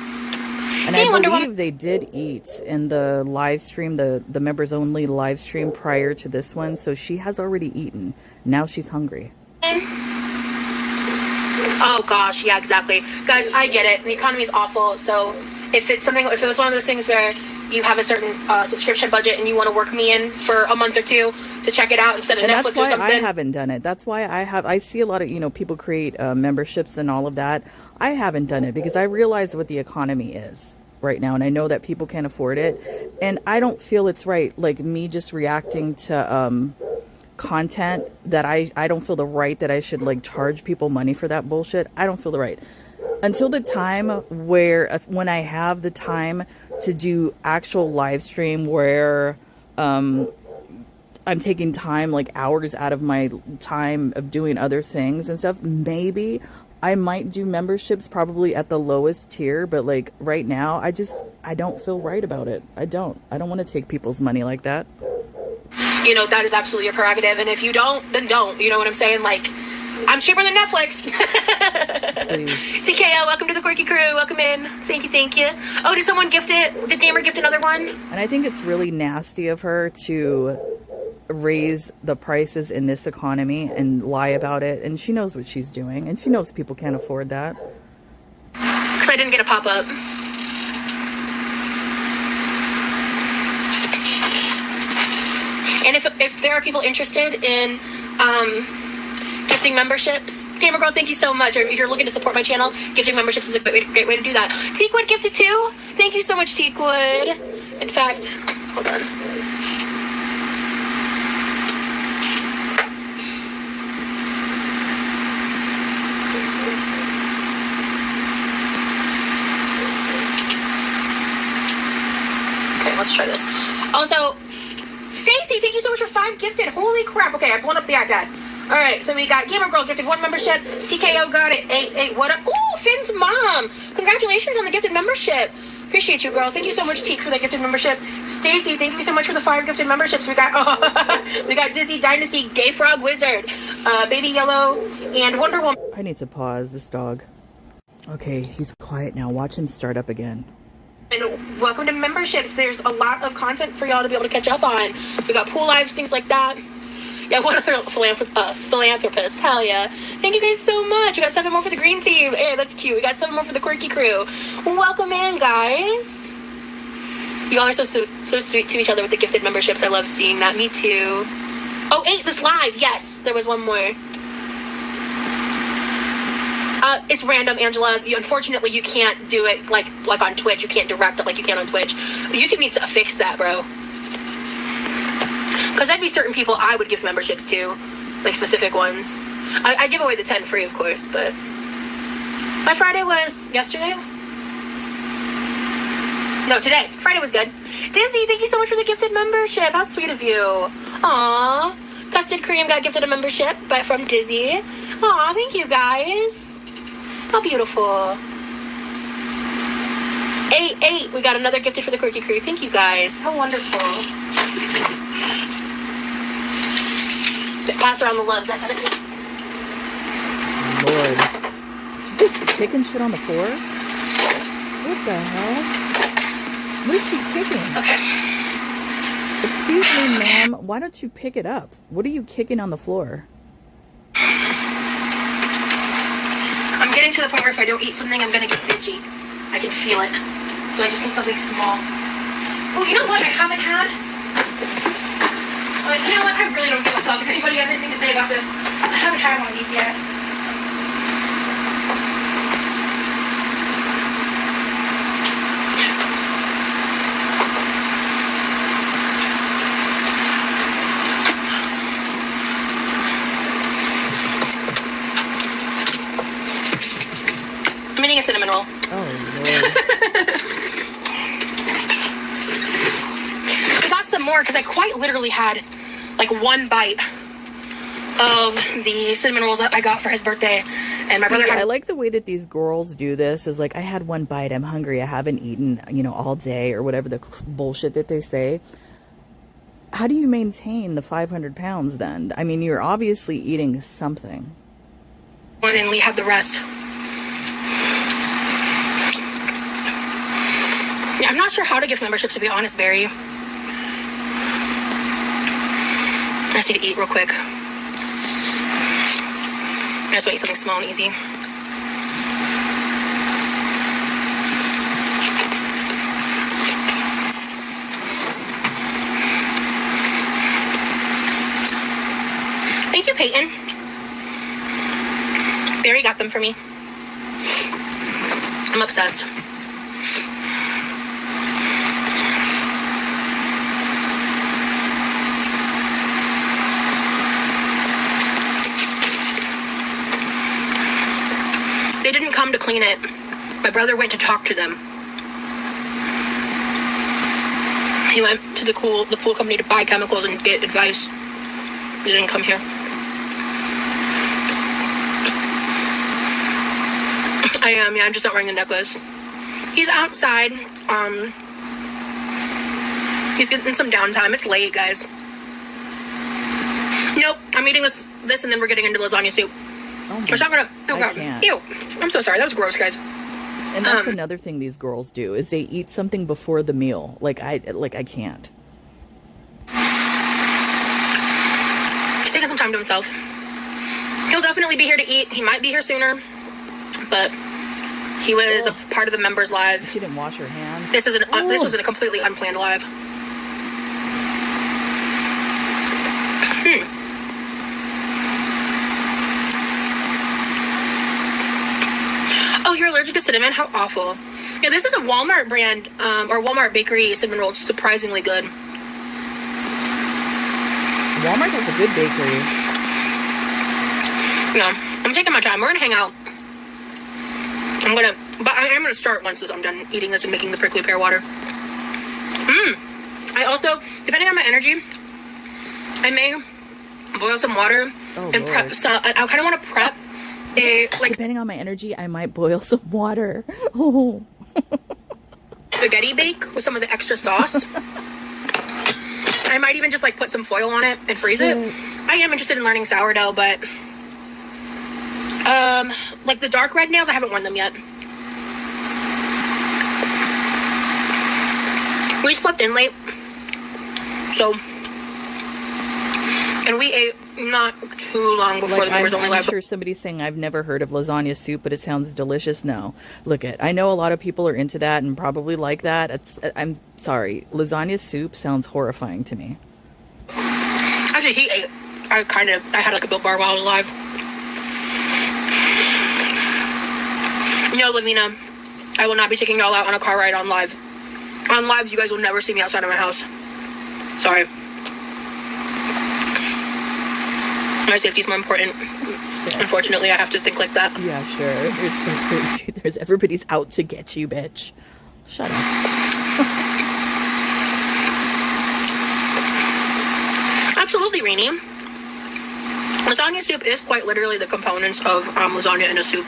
And I believe they did eat in the live stream, the members only live stream prior to this one. So she has already eaten. Now she's hungry. Oh gosh, yeah, exactly. Guys, I get it. The economy is awful. So if it was one of those things where you have a certain subscription budget and you want to work me in for a month or two to check it out instead of Netflix or something. That's why I haven't done it. That's why I see a lot of, people create memberships and all of that. I haven't done it because I realize what the economy is right now. And I know that people can't afford it. And I don't feel it's right. Like me just reacting to content that I don't feel the right that I should like charge people money for that bullshit. I don't feel the right. Until the time when I have the time to do actual live stream where I'm taking time, like hours out of my time of doing other things and stuff, maybe I might do memberships probably at the lowest tier. But like right now, I don't feel right about it. I don't want to take people's money like that. That is absolutely your prerogative. And if you don't, then don't. You know what I'm saying? Like, I'm cheaper than Netflix. TKO, welcome to the Quirky crew. Welcome in. Thank you. Oh, did someone gift it? Did Gamer gift another one? And I think it's really nasty of her to raise the prices in this economy and lie about it. And she knows what she's doing. And she knows people can't afford that. Because I didn't get a pop-up. And if there are people interested in gifting memberships, Gamer Girl, thank you so much. Or if you're looking to support my channel, gifting memberships is a great way to do that. Teakwood gifted too. Thank you so much, Teakwood. In fact, hold on. Okay, let's try this. Also, Stacy, thank you so much for 5 gifted. Holy crap. Okay, I pulled up the iPad. All right, so we got Gamer Girl gifted 1 membership. TKO got it. 8. What up? Ooh, Finn's mom. Congratulations on the gifted membership. Appreciate you, girl. Thank you so much, Teak, for the gifted membership. Stacy, thank you so much for the 5 gifted memberships. We got Dizzy Dynasty, Gay Frog Wizard, Baby Yellow, and Wonder Woman. I need to pause this dog. Okay, he's quiet now. Watch him start up again. And welcome to memberships. There's a lot of content for y'all to be able to catch up on. We got pool lives, things like that. Yeah, what a philanthropist. Hell yeah. Thank you guys so much. We got 7 more for the green team. Hey, that's cute. We got 7 more for the Quirky crew. Welcome in, guys. Y'all are so sweet to each other with the gifted memberships. I love seeing that. Me too. Oh, 8, this live. Yes, there was one more. It's random, Angela. Unfortunately, you can't do it like on Twitch. You can't direct it like you can on Twitch. But YouTube needs to fix that, bro. Because there'd be certain people I would give memberships to, like specific ones. I give away the 10 free, of course, but my Friday was yesterday. No, today. Friday was good. Dizzy, thank you so much for the gifted membership. How sweet of you. Aww. Custard Cream got gifted a membership from Dizzy. Aw, thank you guys. How beautiful. 8, we got another gifted for the Quirky Crew. Thank you guys. How wonderful. Pass around the loves. That kind of thing. Lord. She's just kicking shit on the floor? What the hell? What is she kicking? Okay. Excuse me, ma'am. Why don't you pick it up? What are you kicking on the floor? I'm getting to the point where if I don't eat something, I'm going to get bitchy. I can feel it. So I just need something small. Oh, you know what I haven't had? You know what? I really don't give a fuck if anybody has anything to say about this. I haven't had one of these yet. I'm eating a cinnamon roll. Oh, Lord. I got some more because I quite literally had like one bite of the cinnamon rolls that I got for his birthday. And my brother had... I like the way that these girls do this. Is like, I had one bite. I'm hungry. I haven't eaten, all day or whatever the bullshit that they say. How do you maintain the 500 pounds then? I mean, you're obviously eating something. And then we had the rest. Yeah, I'm not sure how to gift memberships, to be honest, Barry. I just need to eat real quick. I just want to eat something small and easy. Thank you, Peyton. Barry got them for me. I'm obsessed. They didn't come to clean it. My brother went to talk to them. He went to the pool company to buy chemicals and get advice. He didn't come here. I am, yeah, I'm just not wearing the necklace. He's outside. He's getting some downtime. It's late, guys. Nope, I'm eating this and then we're getting into lasagna soup. Oh, we're not gonna. Oh God. Can't. Ew. I'm so sorry. That was gross, guys. And that's another thing these girls do is they eat something before the meal. I can't. He's taking some time to himself. He'll definitely be here to eat. He might be here sooner, but he was a part of the members' live. She didn't wash her hands. This was a completely unplanned live. Oh, you're allergic to cinnamon? How awful. Yeah, this is a Walmart brand, or Walmart bakery cinnamon roll. It's surprisingly good. Walmart has a good bakery. Yeah, I'm taking my time. We're gonna hang out. But I am gonna start once I'm done eating this and making the prickly pear water. I also, depending on my energy, I may boil some water and prep. So I kind of want to prep depending on my energy, I might boil some water. Oh. Spaghetti bake with some of the extra sauce. I might even just put some foil on it and freeze it. I am interested in learning sourdough, but the dark red nails, I haven't worn them yet. We slept in late, so, and we ate not too long before the members only live. I'm sure somebody's saying I've never heard of lasagna soup, but it sounds delicious. No, look I know a lot of people are into that and probably like that. I'm sorry, lasagna soup sounds horrifying to me. Actually, he ate. I had a Built Bar while I was alive. No, Lavina, I will not be taking y'all out on a car ride on live. On live, you guys will never see me outside of my house. Sorry. My safety is more important. Yeah. Unfortunately, I have to think like that. Yeah, sure. There's everybody's out to get you, bitch. Shut up. Absolutely, Rainy. Lasagna soup is quite literally the components of lasagna in a soup.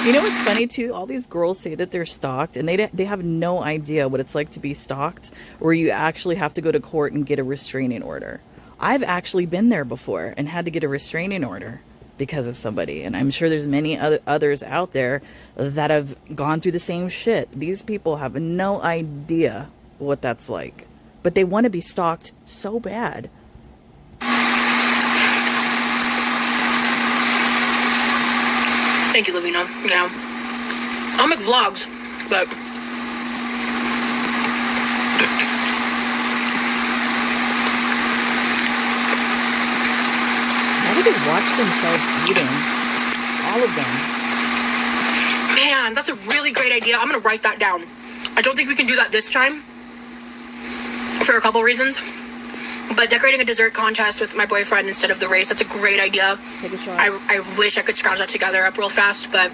You know what's funny too? All these girls say that they're stalked, and they have no idea what it's like to be stalked, where you actually have to go to court and get a restraining order. I've actually been there before and had to get a restraining order because of somebody, and I'm sure there's many others out there that have gone through the same shit. These people have no idea what that's like, but they want to be stalked so bad. Thank you, Lavina. Yeah. I'll make vlogs, but how do they watch themselves eating? All of them. Man, that's a really great idea. I'm going to write that down. I don't think we can do that this time for a couple reasons. But decorating a dessert contest with my boyfriend instead of the race, that's a great idea. Take a shot. I wish I could scrounge that together up real fast, but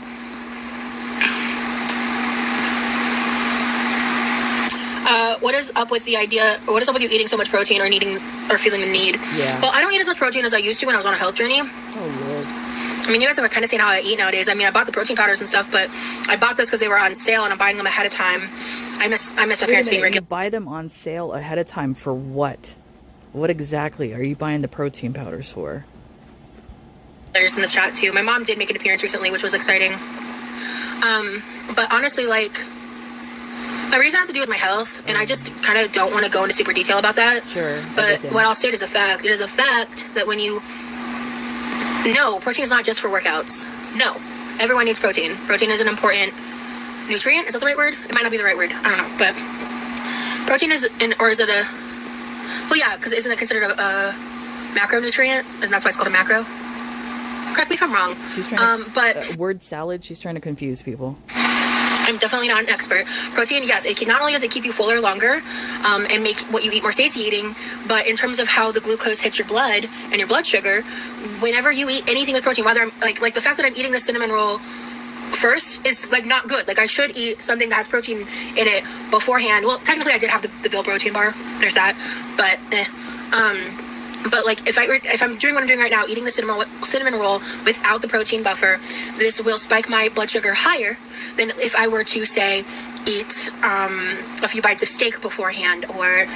what is up with the idea, what is up with you eating so much protein or needing or feeling the need? Yeah. Well, I don't eat as much protein as I used to when I was on a health journey. Oh, Lord. I mean, you guys have kind of seen how I eat nowadays. I mean, I bought the protein powders and stuff, but I bought those because they were on sale and I'm buying them ahead of time. I miss my parents being regular. You buy them on sale ahead of time for what? What exactly are you buying the protein powders for? There's in the chat too. My mom did make an appearance recently, which was exciting. But honestly, like, my reason has to do with my health, and I just kind of don't want to go into super detail about that. Sure. But what I'll state is a fact. It is a fact that when you... No, protein is not just for workouts. No. Everyone needs protein. Protein is an important nutrient. Is that the right word? It might not be the right word. I don't know. But protein is... or is it a... Well, yeah, because isn't it considered a macronutrient? And that's why it's called a macro? Correct me if I'm wrong. She's trying to... But... word salad, she's trying to confuse people. I'm definitely not an expert. Protein, yes, it can, not only does it keep you fuller longer and make what you eat more satiating, but in terms of how the glucose hits your blood and your blood sugar, whenever you eat anything with protein, whether I'm like the fact that I'm eating the cinnamon roll first is like not good. Like I should eat something that has protein in it beforehand. Well, technically I did have the Bill protein bar. There's that, but like if I'm doing what I'm doing right now, eating the cinnamon roll without the protein buffer, this will spike my blood sugar higher than if I were to say eat a few bites of steak beforehand or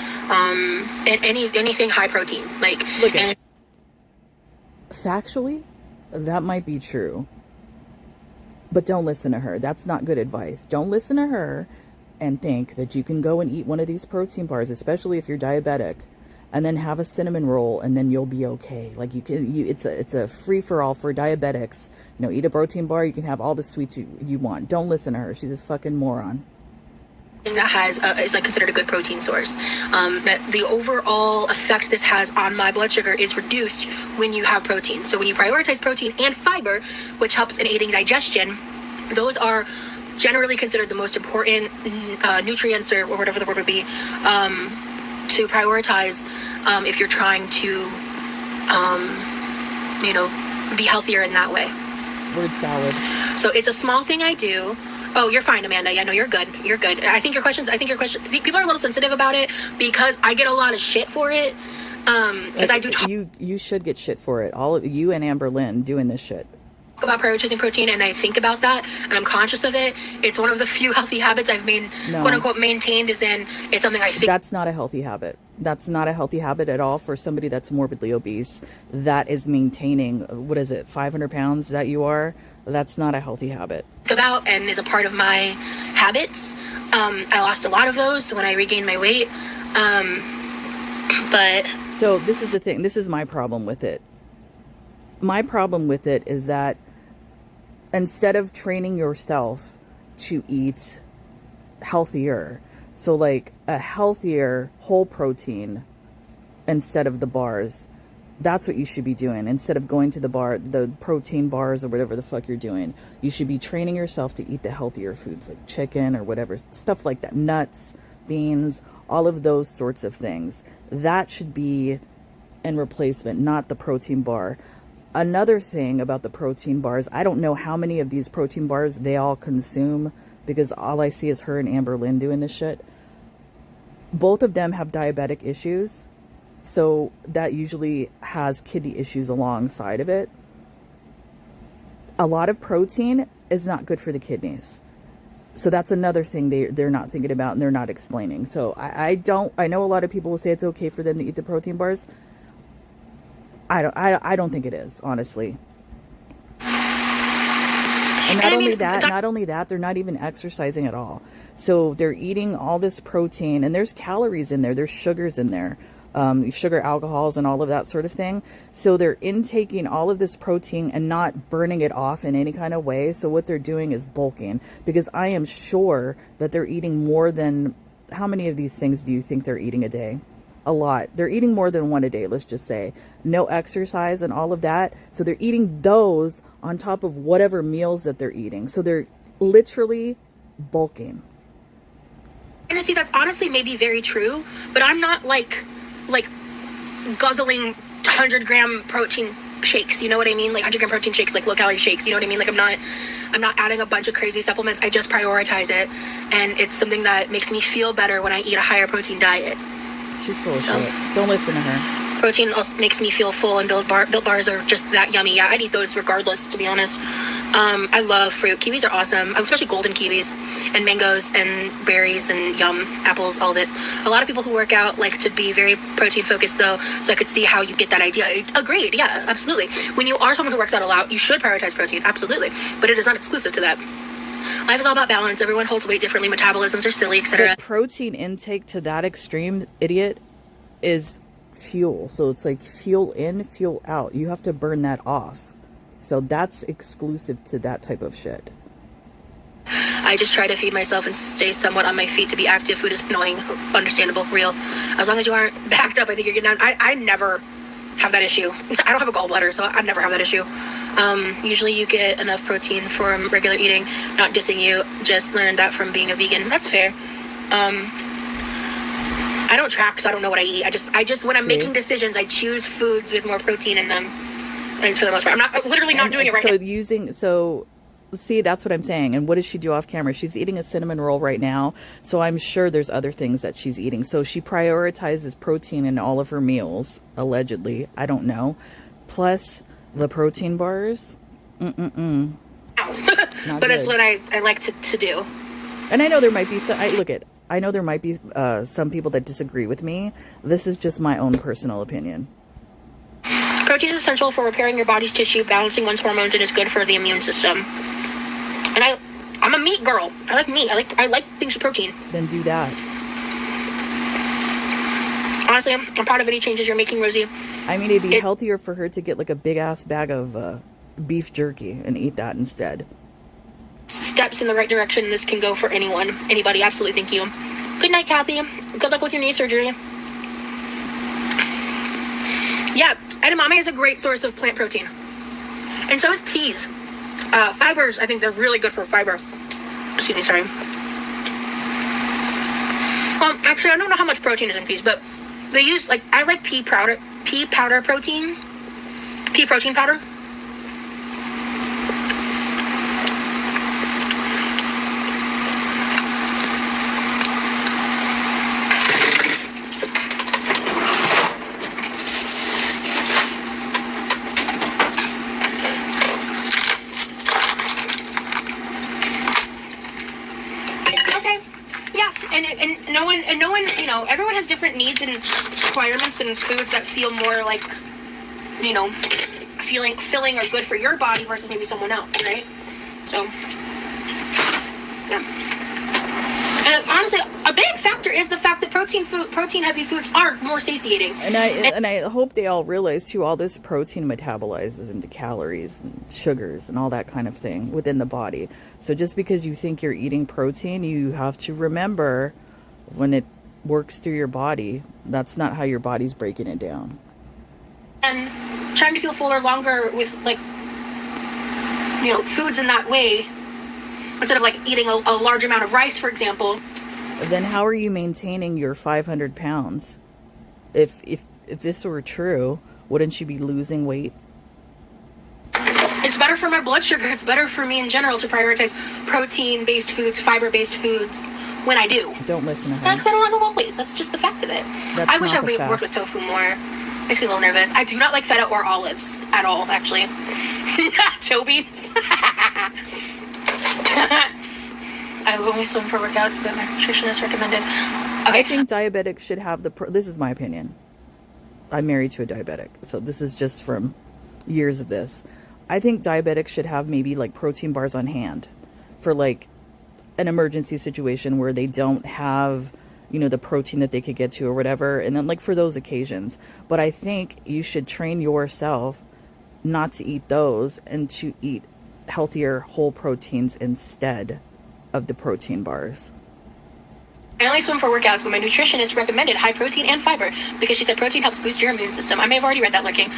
anything high protein. Like look at factually, that might be true, but don't listen to her. That's not good advice. Don't listen to her and think that you can go and eat one of these protein bars, especially if you're diabetic, and then have a cinnamon roll and then you'll be okay. Like it's a free for all for diabetics. You know, eat a protein bar, you can have all the sweets you want. Don't listen to her. She's a fucking moron. That has is like considered a good protein source. That the overall effect this has on my blood sugar is reduced when you have protein. So when you prioritize protein and fiber, which helps in aiding digestion, those are generally considered the most important nutrients or whatever the word would be to prioritize if you're trying to be healthier in that way. Word salad. So it's a small thing I do. Oh, you're fine, Amanda. Yeah, no, you're good. You're good. I think people are a little sensitive about it because I get a lot of shit for it. Because I do talk you should get shit for it. All of you and Amber Lynn doing this shit. About prioritizing protein, and I think about that and I'm conscious of it. It's one of the few healthy habits I've quote unquote maintained. It's something I think that's not a healthy habit. That's not a healthy habit at all for somebody that's morbidly obese. That is maintaining, what is it, 500 pounds that you are? That's not a healthy habit. About and is a part of my habits. I lost a lot of those when I regained my weight. But so this is the thing. This is my problem with it. My problem with it is that instead of training yourself to eat healthier, so like a healthier whole protein instead of the bars, that's what you should be doing. Instead of going to the protein bars or whatever the fuck you're doing, you should be training yourself to eat the healthier foods like chicken or whatever, stuff like that, nuts, beans, all of those sorts of things. That should be in replacement, not the protein bar. Another thing about the protein bars, I don't know how many of these protein bars they all consume because all I see is her and Amber Lynn doing this shit. Both of them have diabetic issues. So that usually has kidney issues alongside of it. A lot of protein is not good for the kidneys. So that's another thing they're not thinking about and they're not explaining. So I know a lot of people will say it's okay for them to eat the protein bars. I don't think it is, honestly. And not only that, they're not even exercising at all. So they're eating all this protein, and there's calories in there, there's sugars in there, sugar alcohols and all of that sort of thing. So they're intaking all of this protein and not burning it off in any kind of way. So what they're doing is bulking, because I am sure that they're eating more than, how many of these things do you think they're eating a day? A lot. They're eating more than one a day, let's just say. No exercise and all of that. So they're eating those on top of whatever meals that they're eating. So they're literally bulking. And see, that's honestly maybe very true, but I'm not like guzzling 100-gram protein shakes, you know what I mean? Like 100-gram protein shakes, like low-calorie shakes, you know what I mean? Like I'm not adding a bunch of crazy supplements. I just prioritize it, and it's something that makes me feel better when I eat a higher protein diet. She's full of shit. Don't listen to her. Protein also makes me feel full, and Built Bars are just that yummy. Yeah, I'd eat those regardless, to be honest. I love fruit. Kiwis are awesome, especially golden kiwis, and mangoes and berries and apples, all of it. A lot of people who work out like to be very protein focused, though, so I could see how you get that idea. Agreed. Yeah, absolutely. When you are someone who works out a lot, you should prioritize protein. Absolutely. But it is not exclusive to that. Life is all about balance. Everyone holds weight differently. Metabolisms are silly, etc. But protein intake to that extreme, idiot, is fuel. So it's like fuel in, fuel out. You have to burn that off. So that's exclusive to that type of shit. I just try to feed myself and stay somewhat on my feet to be active. Food is annoying, understandable, real. As long as you aren't backed up, I think you're getting down. I never have that issue. I don't have a gallbladder, so I never have that issue. Usually you get enough protein from regular eating. Not dissing you, just learned that from being a vegan. That's fair. I don't track, so I don't know what I eat. I just when I'm making decisions, I choose foods with more protein in them. And for the most part, I'm literally not doing it right now. See, that's what I'm saying. And what does she do off camera? She's eating a cinnamon roll right now. So I'm sure there's other things that she's eating. So she prioritizes protein in all of her meals, allegedly. I don't know. Plus the protein bars. But that's what I like to do. And I know there might be some, I know there might be some people that disagree with me. This is just my own personal opinion. Protein is essential for repairing your body's tissue, balancing one's hormones, and is good for the immune system. And I'm a meat girl. I like meat. I like things with protein. Then do that. Honestly, I'm proud of any changes you're making, Rosee. I mean, it'd be healthier for her to get like a big ass bag of beef jerky and eat that instead. Steps in the right direction. This can go for anybody. Absolutely. Thank you. Good night, Kathy. Good luck with your knee surgery. Yeah, edamame is a great source of plant protein. And so is peas. Fibers, I think they're really good for fiber. Excuse me, sorry. Actually, I don't know how much protein is in peas, but they use, I like pea powder protein. Pea protein powder. No one, everyone has different needs and requirements and foods that feel more like, filling or good for your body versus maybe someone else, right? So, yeah. And honestly, a big factor is the fact that protein-heavy foods are more satiating. And I hope they all realize too, all this protein metabolizes into calories and sugars and all that kind of thing within the body. So just because you think you're eating protein, you have to remember when it works through your body, that's not how your body's breaking it down. And trying to feel fuller longer with foods in that way, instead of eating a large amount of rice, for example. Then how are you maintaining your 500 pounds? If this were true, wouldn't you be losing weight? It's better for my blood sugar. It's better for me in general to prioritize protein-based foods, fiber-based foods, when I do. Don't listen to her. Because I don't know both ways. That's just the fact of it. I wish I worked with tofu more. Makes me a little nervous. I do not like feta or olives at all, actually. Toby's. I only swim for workouts, but my nutritionist recommended. Okay. I think diabetics should have this is my opinion. I'm married to a diabetic, so this is just from years of this. I think diabetics should have maybe like protein bars on hand for like an emergency situation where they don't have, you know, the protein that they could get to or whatever. And then like for those occasions. But I think you should train yourself not to eat those and to eat healthier whole proteins instead of the protein bars. I only swim for workouts, but my nutritionist recommended high protein and fiber because she said protein helps boost your immune system. I may have already read that lurking.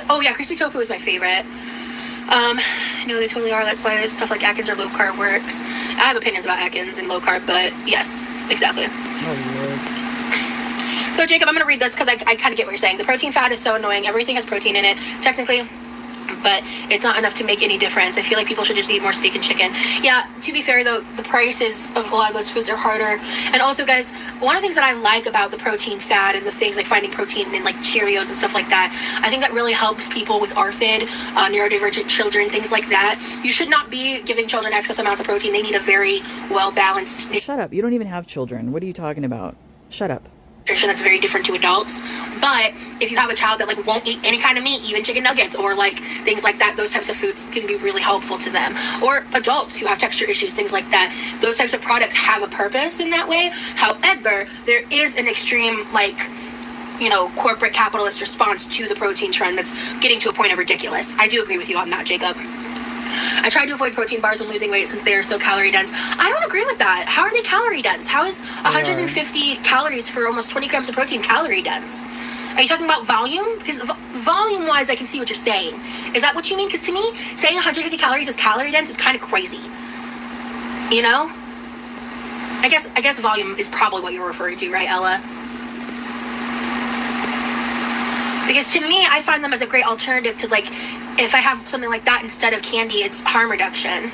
Oh yeah, crispy tofu is my favorite. No, they totally are. That's why stuff like Atkins or low carb works. I have opinions about Atkins and low carb, but yes, exactly. Oh Lord. So Jacob, I'm going to read this because I kind of get what you're saying. The protein fat is so annoying. Everything has protein in it, technically, but it's not enough to make any difference. I feel like people should just eat more steak and chicken. Yeah, to be fair though, the prices of a lot of those foods are harder. And also guys, one of the things that I like about the protein fat and the things like finding protein in like Cheerios and stuff like that, I think that really helps people with ARFID, neurodivergent children, things like that. You should not be giving children excess amounts of protein. They need a very well-balanced Shut up. You don't even have children. What are you talking about? Shut up. nutrition that's very different to adults. But if you have a child that like won't eat any kind of meat, even chicken nuggets or like things like that, those types of foods can be really helpful to them. Or adults who have texture issues, things like that, those types of products have a purpose in that way. However, there is an extreme like, you know, corporate capitalist response to the protein trend that's getting to a point of ridiculous. I do agree with you on that, Jacob. I try to avoid protein bars when losing weight since they are so calorie dense. I don't agree with that. How are they calorie dense? How is 150 calories for almost 20 grams of protein calorie dense? Are you talking about volume? Because volume wise, I can see what you're saying. Is that what you mean? Because to me, saying 150 calories is calorie dense is kind of crazy. You know? I guess volume is probably what you're referring to, right, Ella? Because to me, I find them as a great alternative to, like, if I have something like that instead of candy, it's harm reduction.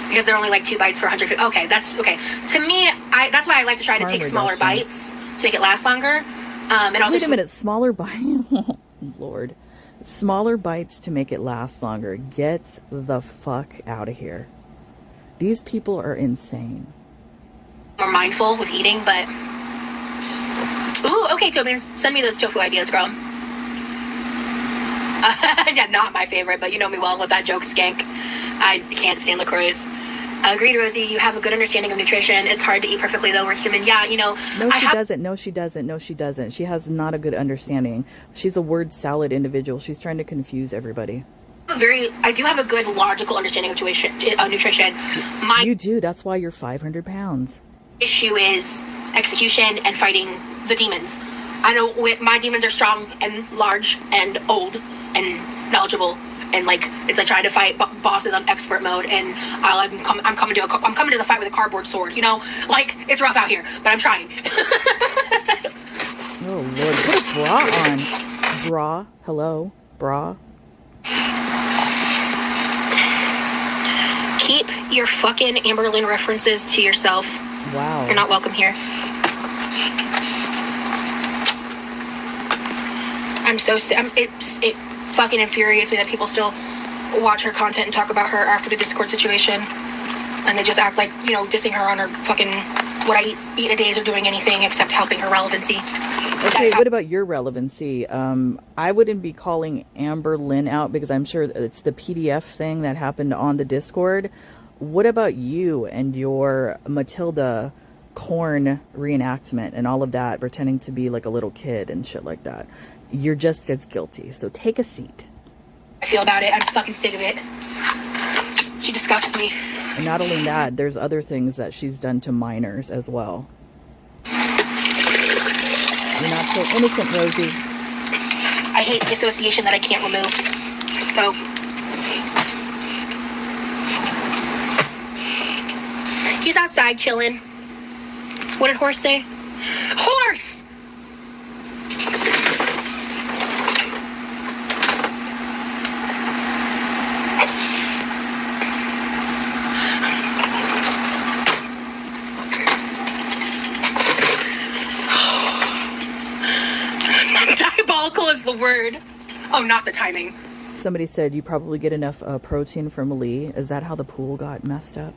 Because they're only like 2 bites for 150. Okay, that's okay. To me, that's why I like to try to take smaller bites to make it last longer. And also wait a minute, smaller bites. Lord, smaller bites to make it last longer. Get the fuck out of here. These people are insane. More mindful with eating, but ooh, okay, Toby, send me those tofu ideas, girl. Yeah, not my favorite, but you know me well with that joke, skank. I can't stand LaCroix. Agreed, Rosie. You have a good understanding of nutrition. It's hard to eat perfectly, though. We're human. Yeah, you know. No, she doesn't. No, she doesn't. No, she doesn't. She has not a good understanding. She's a word salad individual. She's trying to confuse everybody. I do have a good logical understanding of nutrition. You do. That's why you're 500 pounds. Issue is execution and fighting the demons. I know my demons are strong and large and old and knowledgeable, and like it's like trying to fight bosses on expert mode, and I'm coming to the fight with a cardboard sword, you know, like it's rough out here, but I'm trying. Oh Lord, put a bra on. Bra, hello, bra. Keep your fucking Amberlynn references to yourself. Wow, you're not welcome here. I'm so it fucking infuriates me that people still watch her content and talk about her after the Discord situation, and they just act like, you know, dissing her on her fucking what I eat a days or doing anything except helping her relevancy. Okay, what about your relevancy? I wouldn't be calling Amber Lynn out because I'm sure it's the PDF thing that happened on the Discord. What about you and your Matilda corn reenactment and all of that, pretending to be like a little kid and shit like that? You're just as guilty, so take a seat. I feel about it. I'm fucking sick of it. She disgusts me. And not only that, there's other things that she's done to minors as well. You're not so innocent, Rosie. I hate the association that I can't remove. So he's outside chilling. What did Horse say? Horse! was the word. Oh, not the timing. Somebody said you probably get enough protein from Lee. Is that how the pool got messed up?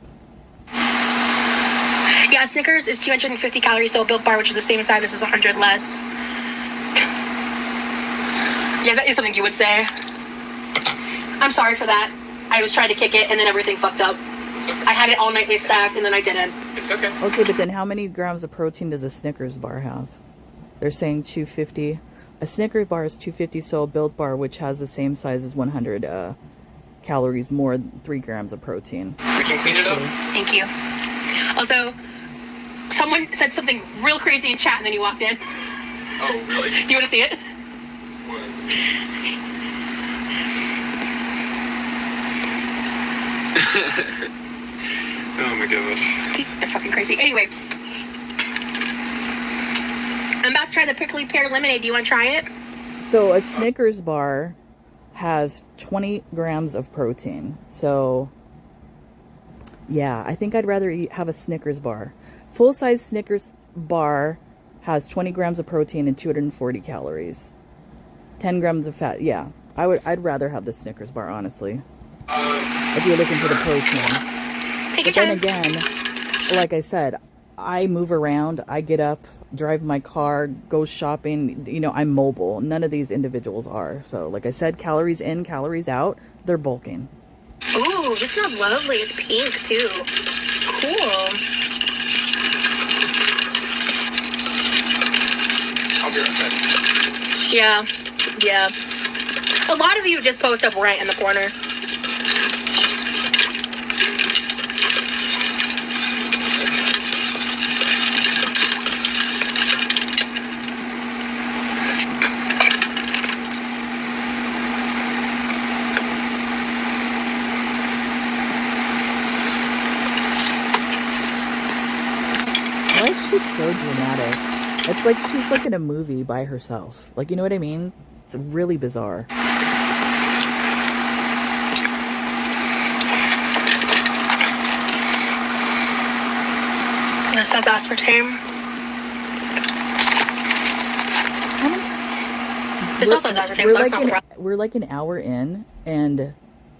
Yeah, Snickers is 250 calories, so a Built Bar, which is the same size, is 100 less. Yeah, that is something you would say. I'm sorry for that. I was trying to kick it, and then everything fucked up. Okay. I had it all nightly stacked, and then I didn't. It's okay. Okay, but then how many grams of protein does a Snickers bar have? They're saying 250. A Snickers bar is 250, so a Built Bar, which has the same size as 100 calories, more than 3 grams of protein. We can clean it up. Thank you. Also, someone said something real crazy in chat, and then you walked in. Oh, really? Do you want to see it? Oh my gosh. They're fucking crazy. Anyway. I'm about to try the prickly pear lemonade. Do you want to try it? So a Snickers bar has 20 grams of protein. So, yeah, I think I'd rather have a Snickers bar. Full-size Snickers bar has 20 grams of protein and 240 calories. 10 grams of fat. Yeah, I'd rather have the Snickers bar, honestly. If you're looking for the protein. Take your But then time. again, like I said, I move around, I get up, drive my car, go shopping, you know, I'm mobile. None of these individuals are. So, like I said, calories in, calories out, they're bulking. Ooh, this smells lovely. It's pink, too. Cool. I'll be right back. Yeah. Yeah. A lot of you just post up right in the corner. Why is she so dramatic? It's like she's like in a movie by herself. Like, you know what I mean? It's really bizarre. This has aspartame. This also has aspartame, so that's not the problem. We're like an hour in, and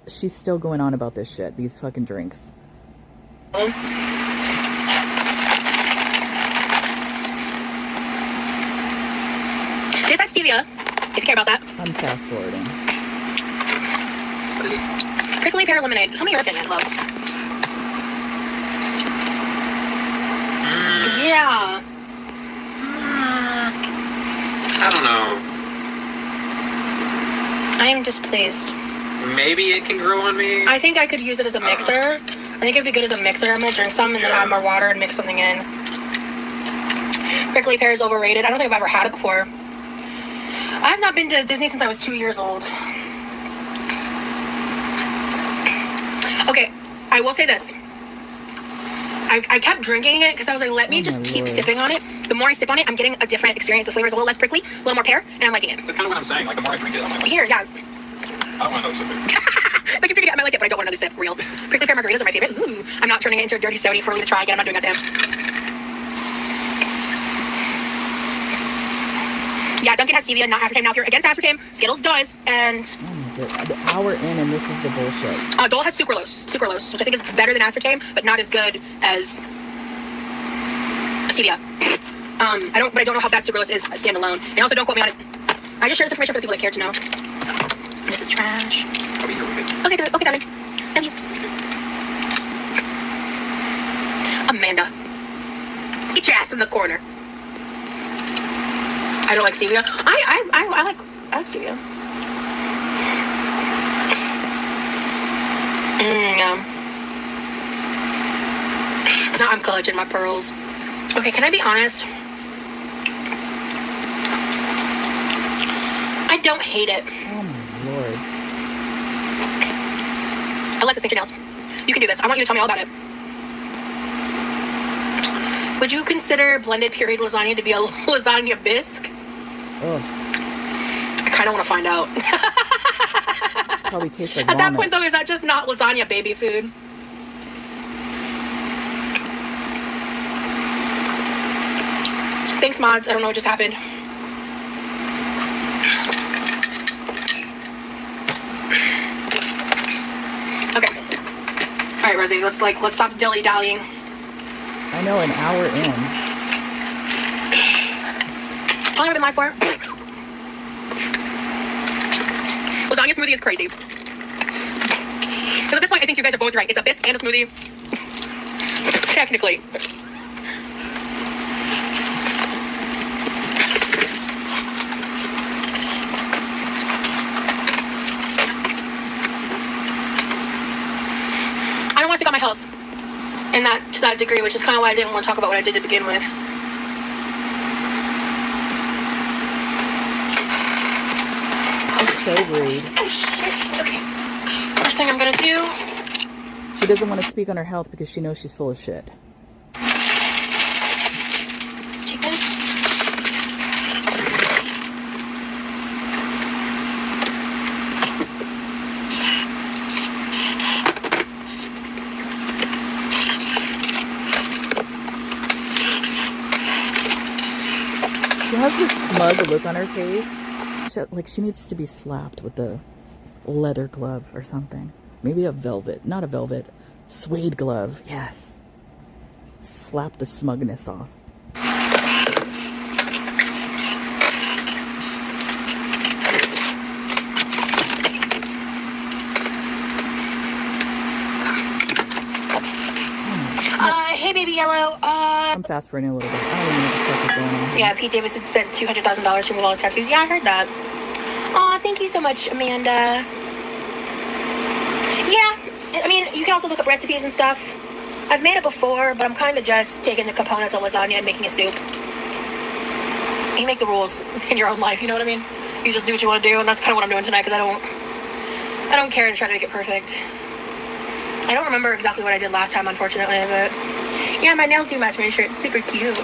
she's still going on about this shit. These fucking drinks. This has stevia, if you care about that. I'm fast forwarding. Prickly pear lemonade. Tell me your opinion, love. Yeah. I don't know. I am displeased. Maybe it can grow on me. I think I could use it as a mixer. I think it'd be good as a mixer. I'm gonna drink some and then add more water and mix something in. Prickly pear is overrated. I don't think I've ever had it before. I have not been to Disney since I was 2 years old. Okay, I will say this. I kept drinking it because I was like, let me just keep sipping on it. The more I sip on it, I'm getting a different experience. The flavor's a little less prickly, a little more pear, and I'm liking it. That's kind of what I'm saying. Like, the more I drink it, I'm like, Here, yeah. I don't want another sip. If I can figure it out, I might like it, but I don't want another sip. Real. Prickly pear margaritas are my favorite. Ooh, I'm not turning it into a dirty soda for Lee to try again. I'm not doing that to him. Yeah, Dunkin' has stevia, not aspartame. Now, if you're against aspartame, Skittles does, and Oh my god, the hour in and this is the bullshit. Dole has sucralose, which I think is better than aspartame, but not as good as stevia. I don't know how bad sucralose is standalone. And also, don't quote me on it. I just share this information for the people that care to know. This is trash. I'll be here with it. Okay, darling. Love you. Amanda, get your ass in the corner. I don't like stevia. I like stevia. Yeah. Now I'm clutching my pearls. Okay, can I be honest? I don't hate it. Oh my lord. Alexis, paint your nails. You can do this. I want you to tell me all about it. Would you consider blended pureed lasagna to be a lasagna bisque? Ugh. I kind of want to find out. Probably tastes like At that vomit. point, though, is that just not lasagna baby food? Thanks, mods. I don't know what just happened. right, Rosee, let's stop dilly-dallying. I know, an hour in. How long have I been live for? Lasagna smoothie is crazy. Because at this point, I think you guys are both right. It's a bisque and a smoothie. Technically. I don't want to speak on my health to that degree, which is kind of why I didn't want to talk about what I did to begin with. She's so rude. Okay. First thing I'm gonna do. She doesn't want to speak on her health because she knows she's full of shit. Let's take this. She has this smug look on her face. She needs to be slapped with a leather glove or something. Maybe not a velvet, suede glove. Yes. Slap the smugness off. Hey, baby yellow. I'm fast forwarding a little bit. I don't even know what the fuck is going on. Yeah, Pete Davidson spent $200,000 to remove all his tattoos. Yeah, I heard that. Aw, thank you so much, Amanda. Yeah, I mean, you can also look up recipes and stuff. I've made it before, but I'm kind of just taking the components of lasagna and making a soup. You make the rules in your own life, you know what I mean? You just do what you want to do, and that's kind of what I'm doing tonight, because I don't care to try to make it perfect. I don't remember exactly what I did last time, unfortunately, but yeah, my nails do match my shirt. It's super cute.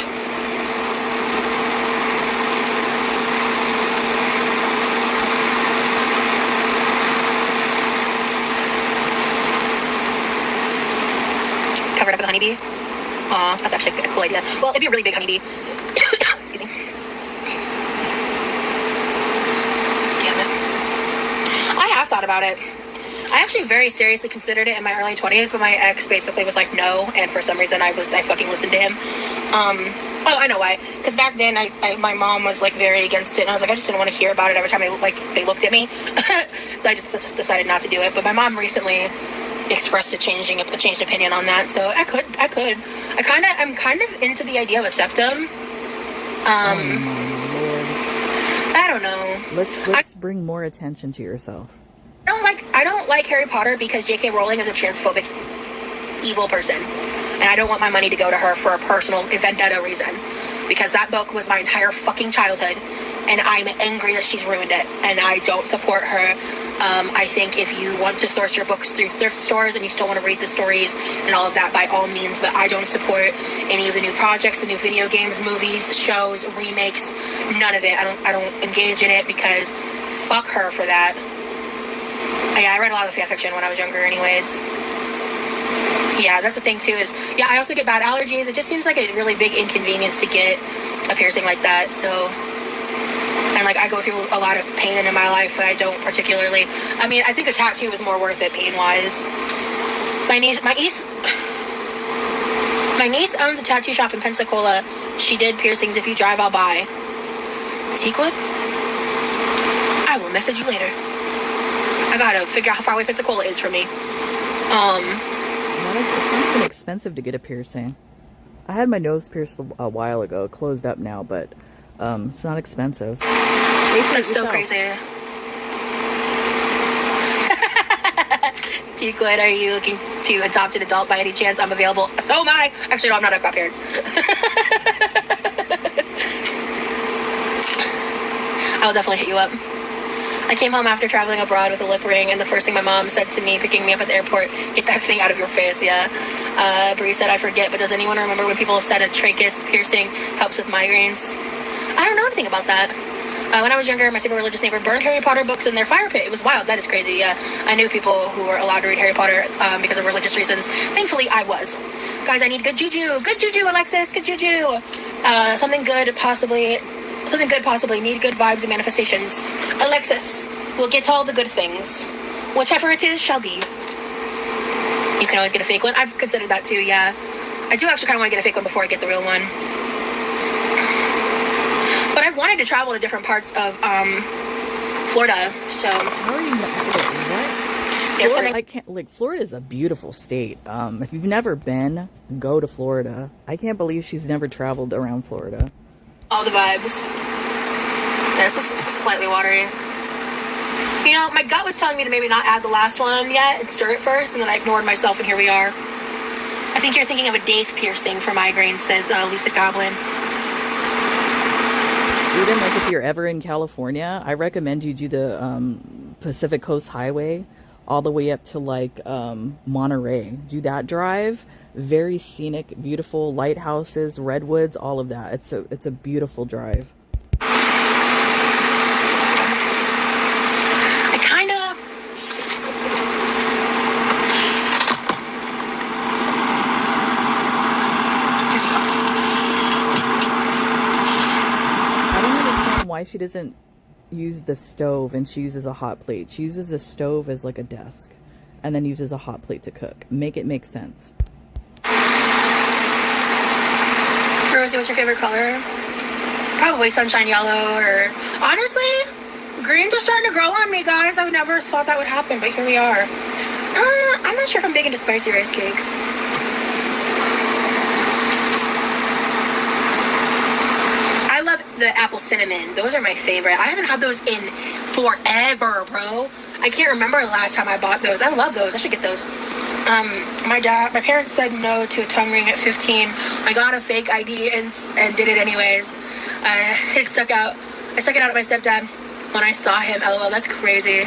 Covered up with a honeybee. Aw, that's actually a cool idea. Well, it'd be a really big honeybee. Excuse me. Damn it. I have thought about it. I actually very seriously considered it in my early 20s, but my ex basically was like, no, and for some reason I fucking listened to him. Oh, I know why. Because back then, my mom was like very against it, and I was like, I just didn't want to hear about it every time they looked at me. So I just decided not to do it. But my mom recently expressed a changed opinion on that, so I'm kind of into the idea of a septum. Oh my lord. I don't know. Let's bring more attention to yourself. I don't like Harry Potter because J.K. Rowling is a transphobic, evil person, and I don't want my money to go to her for a personal vendetta reason, because that book was my entire fucking childhood, and I'm angry that she's ruined it, and I don't support her. I think if you want to source your books through thrift stores and you still want to read the stories and all of that, by all means, but I don't support any of the new projects, the new video games, movies, shows, remakes, none of it. I don't engage in it because fuck her for that. Yeah, I read a lot of fan fiction when I was younger anyways. Yeah, that's the thing too is, yeah, I also get bad allergies. It just seems like a really big inconvenience to get a piercing like that, so... And, like, I go through a lot of pain in my life, and I don't particularly... I mean, I think a tattoo is more worth it pain-wise. My niece owns a tattoo shop in Pensacola. She did piercings. If you drive, I'll buy. Teakwood? I will message you later. I gotta figure out how far away Pensacola is from me. It's not been expensive to get a piercing. I had my nose pierced a while ago. Closed up now, but it's not expensive. That's so crazy. Teakwood, are you looking to adopt an adult by any chance? I'm available. So am I. Actually, no, I'm not. I've got parents. I'll definitely hit you up. I came home after traveling abroad with a lip ring, and the first thing my mom said to me, picking me up at the airport, get that thing out of your face, yeah. Bree said, I forget, but does anyone remember when people said a trachea piercing helps with migraines? I don't know anything about that. When I was younger, my super religious neighbor burned Harry Potter books in their fire pit. It was wild. That is crazy, yeah. I knew people who were allowed to read Harry Potter because of religious reasons. Thankfully, I was. Guys, I need good juju. Good juju, Alexis. Good juju. Something good possibly. Need good vibes and manifestations. Alexis will get all the good things. Whatever it is shall be. You can always get a fake one. I've considered that too, yeah. I do actually kind of want to get a fake one before I get the real one. But I've wanted to travel to different parts of Florida, so. How are you not, what? Yes, Florida, I can't, like, Florida is a beautiful state. If you've never been, go to Florida. I can't believe she's never traveled around Florida. All the vibes. Yeah, this is slightly watery. You know, my gut was telling me to maybe not add the last one yet and stir it first, and then I ignored myself, and here we are. I think you're thinking of a daith piercing for migraines, says Lucid Goblin. Even, like, if you're ever in California, I recommend you do the Pacific Coast Highway all the way up to, like, Monterey. Do that drive. Very scenic, beautiful lighthouses, redwoods, all of that. It's a beautiful drive. Why she doesn't use the stove and she uses a hot plate. She uses a stove as like a desk and then uses a hot plate to cook. Make it make sense. Rosee, what's your favorite color? Probably sunshine yellow, or honestly, greens are starting to grow on me, guys. I never thought that would happen, but here we are. I'm not sure if I'm big into spicy rice cakes. I love the apple cinnamon. Those are my favorite. I haven't had those in forever, bro. I can't remember the last time I bought those. I love those. I should get those. My parents said no to a tongue ring at 15. I got a fake ID and did it anyways. It stuck out. I stuck it out at my stepdad when I saw him. LOL, that's crazy.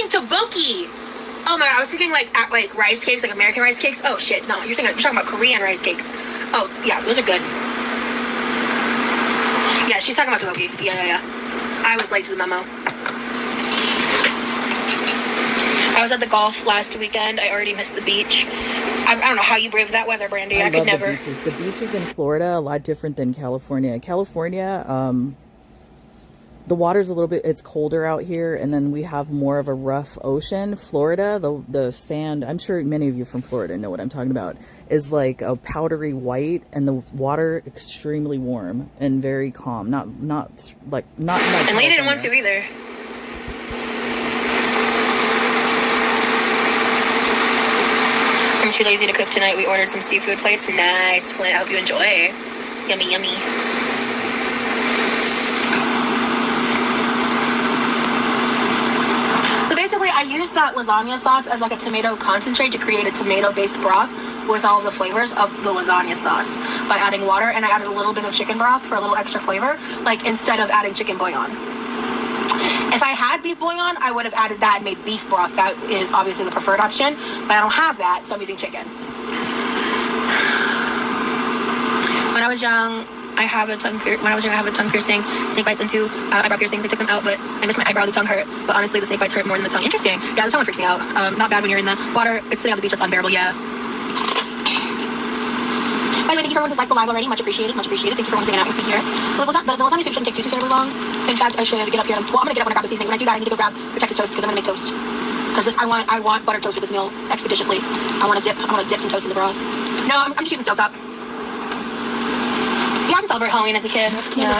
Tteokbokki. Oh my god, I was thinking like rice cakes, like American rice cakes. Oh shit, no, you're talking about Korean rice cakes. Oh yeah, those are good. Yeah, she's talking about tteokbokki. Yeah. I was late to the memo. I was at the golf last weekend. I already missed the beach. I don't know how you braved that weather, Brandy. I could never. The beaches in Florida a lot different than California. California, the water's a little bit, it's colder out here, and then we have more of a rough ocean. Florida, the sand, I'm sure many of you from Florida know what I'm talking about, is like a powdery white, and the water extremely warm and very calm. Not like. And Lee didn't want to either. I'm too lazy to cook tonight. We ordered some seafood plates. Nice, Flint. I hope you enjoy. Yummy, yummy. So basically, I used that lasagna sauce as like a tomato concentrate to create a tomato-based broth with all of the flavors of the lasagna sauce by adding water, and I added a little bit of chicken broth for a little extra flavor, like instead of adding chicken bouillon. If I had beef bouillon, I would have added that and made beef broth. That is obviously the preferred option, but I don't have that, so I'm using chicken. When I was young, I have a tongue piercing, snake bites, and 2 eyebrow piercings. I took them out, but I missed my eyebrow. The tongue hurt, but honestly, the snake bites hurt more than the tongue. Interesting. Yeah, the tongue one freaks me out. Not bad when you're in the water. It's sitting on the beach. That's unbearable. Yeah. By the way, thank you for everyone who's liked the live already. Much appreciated. Much appreciated. Thank you for everyone hanging out with me here. The lasagna soup shouldn't take too terribly long. In fact, I should get up here. I'm gonna get up when I grab the seasoning. When I do that, I need to go grab the Texas toast because I'm gonna make toast. Because I want buttered toast with this meal expeditiously. I want to dip some toast in the broth. No, I'm just using stovetop. Yeah, I didn't celebrate Halloween as a kid. Yeah.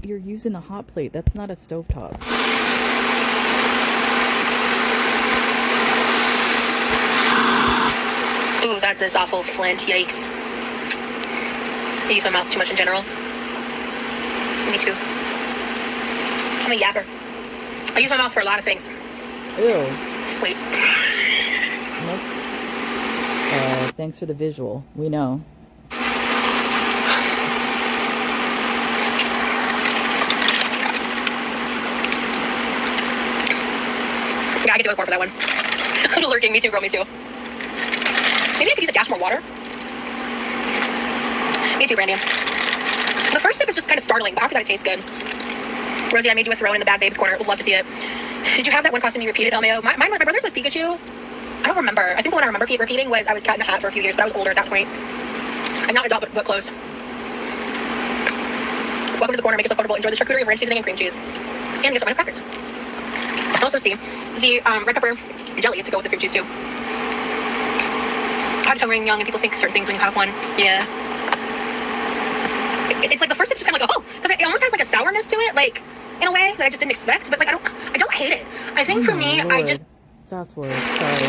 You're using a hot plate. That's not a stovetop. Ooh, that is awful, Flint. Yikes. I use my mouth too much in general. Me too. I'm a yapper. I use my mouth for a lot of things. Ew. Wait. Nope. Thanks for the visual. We know. Yeah, I get to go for that one. Lurking, me too, girl, me too. Maybe I could use a dash more water. Me too, Brandy. The first sip is just kind of startling, but after that it tastes good. Rosee, I made you a throne in the Bad Babes corner. Would love to see it. Did you have that one costume you repeated, LMAO? My brother's was Pikachu. I don't remember. I think the one I remember repeating was I was Cat in the Hat for a few years, but I was older at that point. I'm not an adult, but close. welcome to the corner. Make yourself comfortable. Enjoy the charcuterie of ranch seasoning and cream cheese. And get some random crackers. I also see the red pepper jelly to go with the cream cheese too. I have a tongue ring young and people think certain things when you have one. Yeah. It's like the first sip just kind of like, oh, because it almost has like a sourness to it, like in a way that I just didn't expect. But like I don't hate it. I think for me, Lord. I just fast forward. Sorry.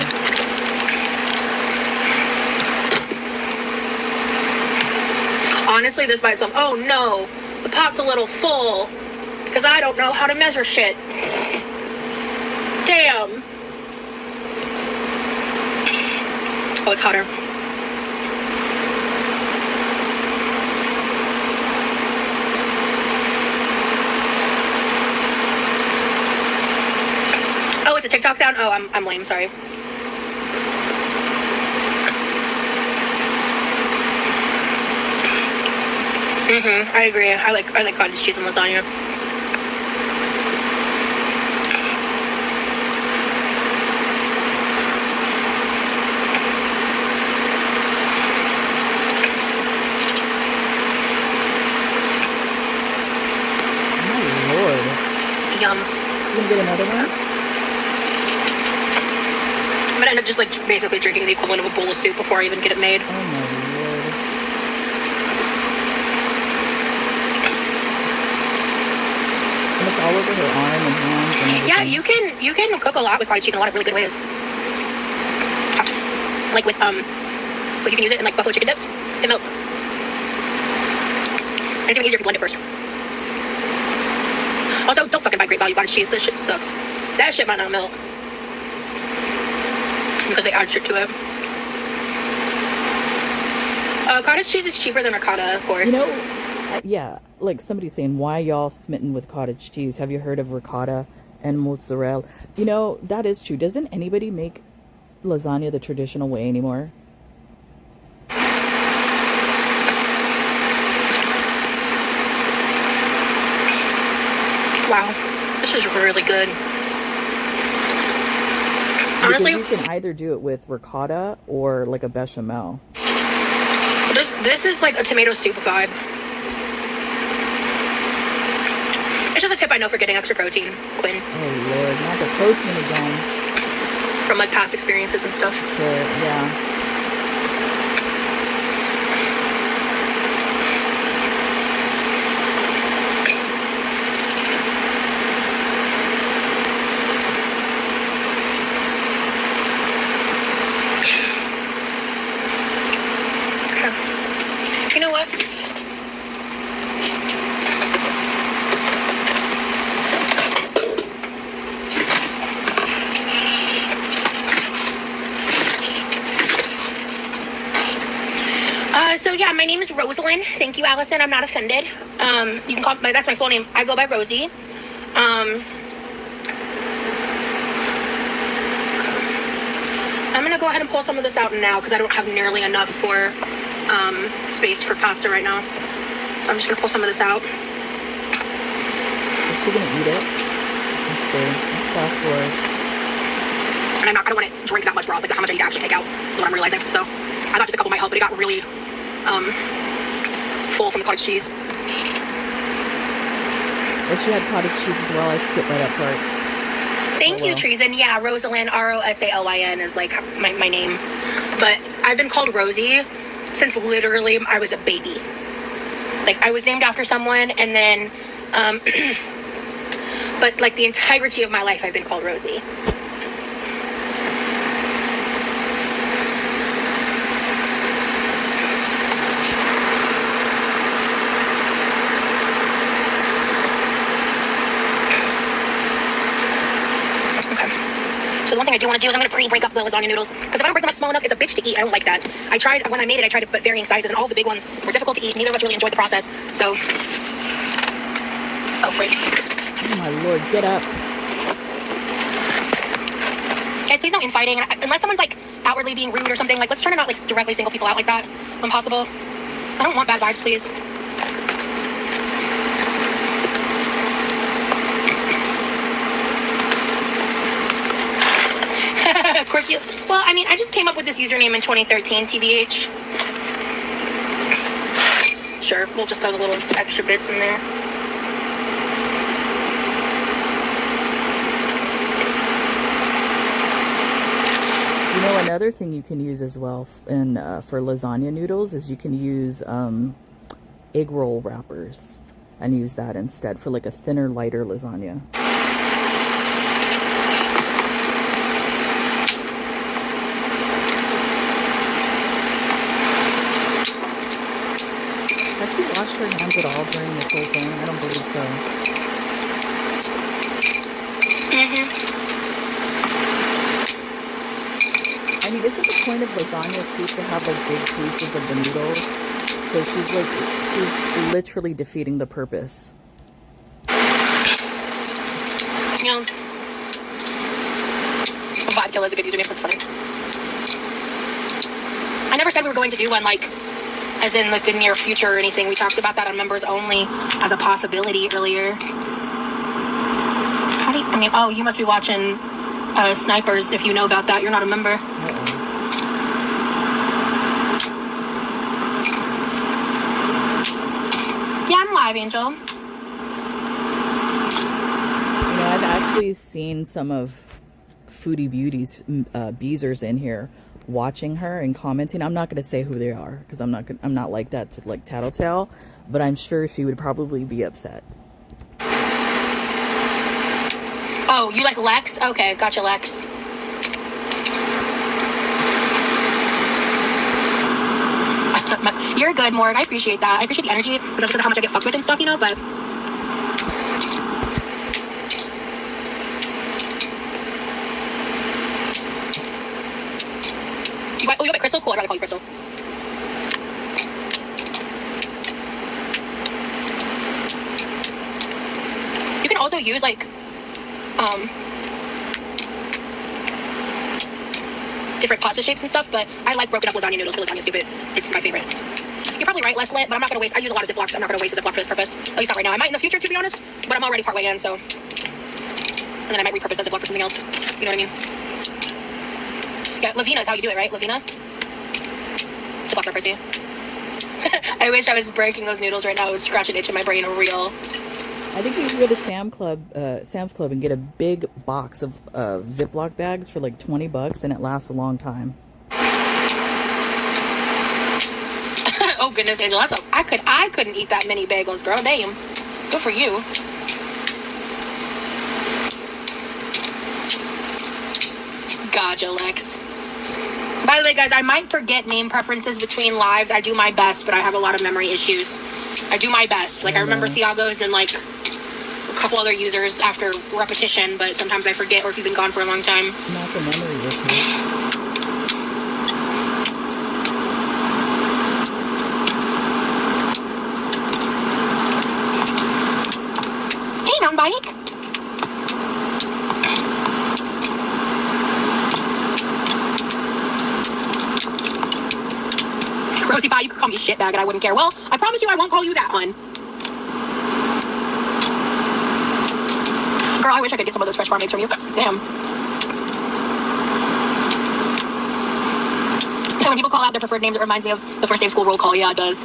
Honestly, this by itself. Oh no, the pot's a little full because I don't know how to measure shit. Damn. Oh, it's hotter. Oh, it's a TikTok sound? Oh, I'm lame, sorry. I agree. I like cottage cheese and lasagna. Yum. You gonna get another one? I'm gonna end up just like basically drinking the equivalent of a bowl of soup before I even get it made. Oh my lord. And it's all over her arm and hands and everything. Yeah, you can cook a lot with cottage cheese in a lot of really good ways. Like with you can use it in like buffalo chicken dips. It melts. And it's even easier if you blend it first. Also, don't fucking buy Great Value cottage cheese. This shit sucks. That shit might not melt. Because they add shit to it. Cottage cheese is cheaper than ricotta, of course. You know, yeah, like somebody's saying, why y'all smitten with cottage cheese? Have you heard of ricotta and mozzarella? You know, that is true. Doesn't anybody make lasagna the traditional way anymore? Wow, this is really good. Honestly, because you can either do it with ricotta or like a bechamel. This is like a tomato soup vibe. It's just a tip I know for getting extra protein, Quinn. Oh lord, not the protein again. From like past experiences and stuff. Sure, yeah. You know what? So yeah, my name is Rosalind. Thank you, Allison. I'm not offended. You can call me, that's my full name. I go by Rosee. I'm gonna go ahead and pull some of this out now because I don't have nearly enough for space for pasta right now. So I'm just gonna pull some of this out. Is she gonna eat it? Let's see. Let's fast forward. And I don't want to drink that much broth. Like how much I need to actually take out is what I'm realizing. So I thought just a couple might help, but it got really full from the cottage cheese. If she had cottage cheese as well, I skipped that up part. Thank you, Treason. Yeah, Rosalind, Rosalyn is like my name. But I've been called Rosee since literally I was a baby. Like I was named after someone, and then but like the entirety of my life I've been called Rosee. So the one thing I do want to do is I'm going to pre-break up the lasagna noodles. Because if I don't break them up small enough, it's a bitch to eat. I don't like that. When I made it, I tried to put varying sizes, and all the big ones were difficult to eat. Neither of us really enjoyed the process. So, oh, break. Oh my lord, get up. Guys, please no infighting. Unless someone's like outwardly being rude or something, like let's try to not like directly single people out like that when possible. I don't want bad vibes, please. Quirky. Well, I mean, I just came up with this username in 2013, TBH. Sure, we'll just throw the little extra bits in there. another thing you can use as well for lasagna noodles is you can use egg roll wrappers and use that instead for like a thinner, lighter lasagna. Has she washed her hands at all during this whole thing? I don't believe so. I mean, isn't the point of lasagna soup to have like big pieces of the noodles? So she's literally defeating the purpose. You know, vodka is a good username. That's funny. I never said we were going to do one like, as in like the near future or anything. We talked about that on members only as a possibility earlier. How do you, I mean, oh, you must be watching Snipers if you know about that. You're not a member. Yeah, I'm live, Angel. You know, I've actually seen some of Foodie Beauty's Beezers in here watching her and commenting. I'm not going to say who they are because I'm not like that to like tattletale, but I'm sure she would probably be upset. Oh, you like Lex? Okay, gotcha, Lex. You're good, Morg. I appreciate that. I appreciate the energy, but that's because of how much I get fucked with and stuff, you know, but... Oh, you got Crystal? Cool, I'd rather call you Crystal. You can also use, like, different pasta shapes and stuff, but I like broken up lasagna noodles for lasagna soup. It's my favorite. You're probably right, Leslie, but I'm not going to waste... I use a lot of Ziplocs. I'm not going to waste a Ziploc for this purpose. At least not right now. I might in the future, to be honest, but I'm already partway in, so... And then I might repurpose that Ziploc for something else. You know what I mean? Yeah, Lavina is how you do it, right? Lavina? Ziplocs are pricey. I wish I was breaking those noodles right now. It would scratch an itch in my brain real. I think you can go to Sam's Club and get a big box of Ziploc bags for like $20 and it lasts a long time. Oh goodness, Angel, I couldn't eat that many bagels, girl. Damn. Good for you. Gotcha, Lex. By the way, guys, I might forget name preferences between lives. I do my best, but I have a lot of memory issues. I do my best. Like, I remember Thiago's and, like, a couple other users after repetition, but sometimes I forget, or if you've been gone for a long time. Not the memory issue. Mountain bike. Rosee Pie, you could call me shitbag and I wouldn't care. Well, I promise you I won't call you that one. Girl, I wish I could get some of those fresh farm eggs from you. Damn. And when people call out their preferred names, it reminds me of the first day of school roll call. Yeah, it does.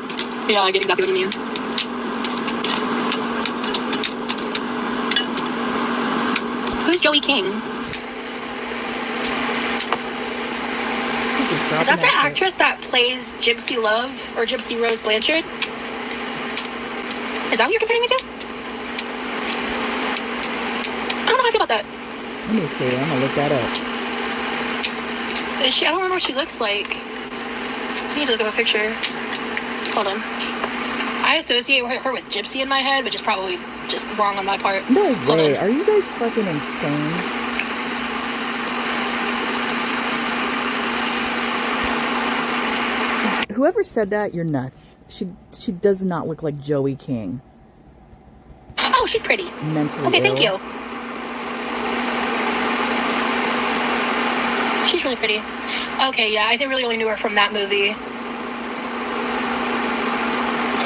Yeah, I get exactly what you mean. Who's Joey King? Is that the actress that plays Gypsy Love or Gypsy Rose Blanchard? Is that what you're comparing me to? I don't know how I feel about that. Let me see. I'm gonna look that up. Is she? I don't remember what she looks like. I need to look up a picture. Hold on. I associate her with Gypsy in my head, which is probably just wrong on my part. No way. Are you guys fucking insane? Whoever said that, you're nuts. She does not look like Joey King. Oh, she's pretty. Mentally okay, ill. Thank you. She's really pretty. Okay, yeah, I really only knew her from that movie.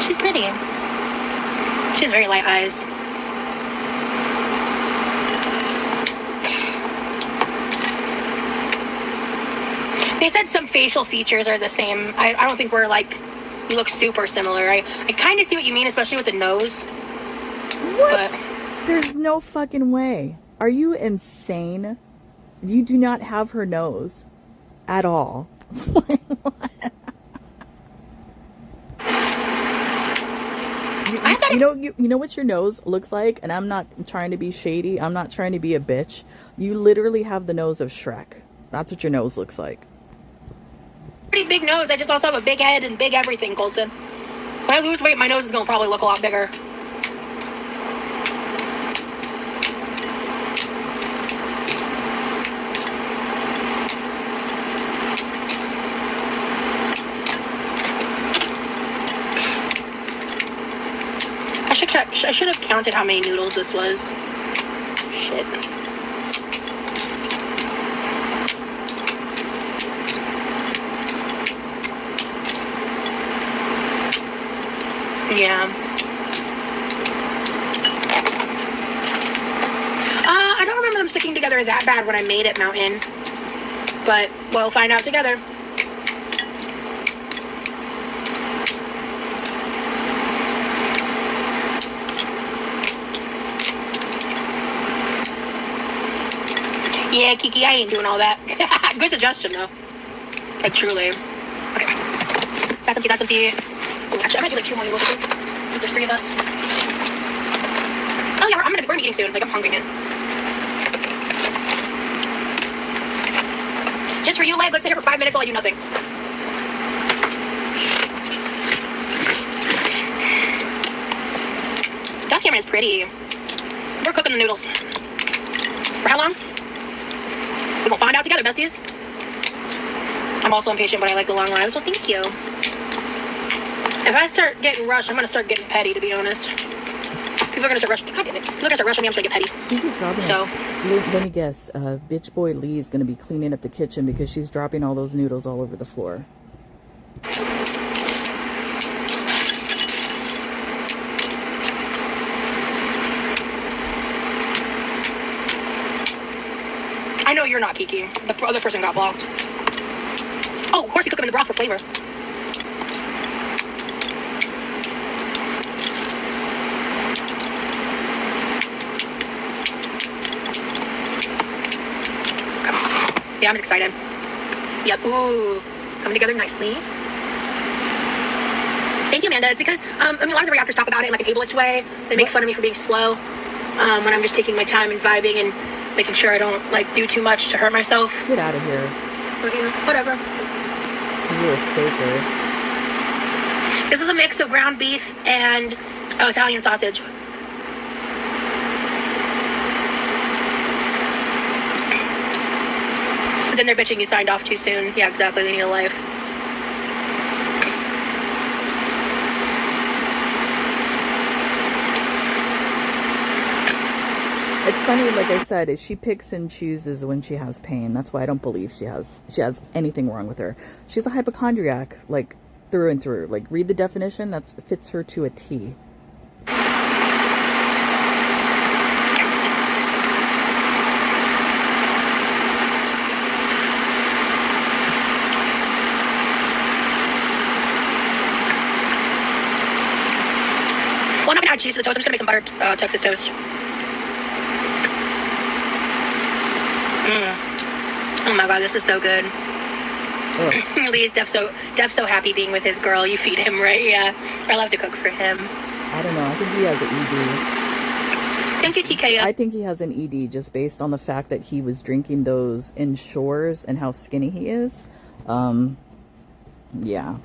She's pretty. She has very light eyes. They said some facial features are the same. I don't think we're like, you look super similar. I kind of see what you mean, especially with the nose. What? But there's no fucking way. Are you insane? You do not have her nose. at all. You know what your nose looks like, and I'm not trying to be shady. I'm not trying to be a bitch. You literally have the nose of Shrek. That's what your nose looks like. Pretty big nose. I just also have a big head and big everything, Colson. When I lose weight, my nose is gonna probably look a lot bigger. I should have counted how many noodles this was. Shit. Yeah. I don't remember them sticking together that bad when I made it, Mountain. But we'll find out together. Yeah, Kiki, I ain't doing all that. Good suggestion, though. Like, truly. Okay. That's empty, that's empty. Ooh, actually, I might do like 2 more noodles, because there's 3 of us. Oh, yeah, we're gonna be eating soon. Like, I'm hungry, man. Just for you, Leg, let's sit here for 5 minutes while I do nothing. That camera is pretty. We're cooking the noodles. For how long? We're gonna find out together, besties. I'm also impatient, but I like the long lives, so thank you. If I start getting rushed, I'm gonna start getting petty, to be honest. People are gonna start rushing. God damn it. People are gonna start rushing me, I'm gonna get petty. She's just dropping So, let me guess. Bitch boy Lee is gonna be cleaning up the kitchen because she's dropping all those noodles all over the floor. I know you're not, Kiki. The other person got blocked. Oh, of course you cook them in the broth for flavor. Yeah, I'm excited. Yep. Ooh. Coming together nicely. Thank you, Amanda. It's because, a lot of the reactors talk about it in like an ableist way. They make fun of me for being slow. When I'm just taking my time and vibing and making sure I don't like do too much to hurt myself. Get out of here. But, whatever. You're a faker. This is a mix of ground beef and Italian sausage. But then they're bitching you signed off too soon. Yeah, exactly. They need a life. It's funny, like I said, is she picks and chooses when she has pain. That's why I don't believe she has anything wrong with her. She's a hypochondriac, like through and through. Like, read the definition, that fits her to a T. Well, I'm not gonna add cheese to the toast. I'm just gonna make some buttered Texas toast. Oh my god, this is so good. Lee's Def so happy being with his girl. You feed him, right? Yeah. I love to cook for him. I don't know. I think he has an ED. Thank you, TK. I think he has an ED just based on the fact that he was drinking those Ensures and how skinny he is. Yeah.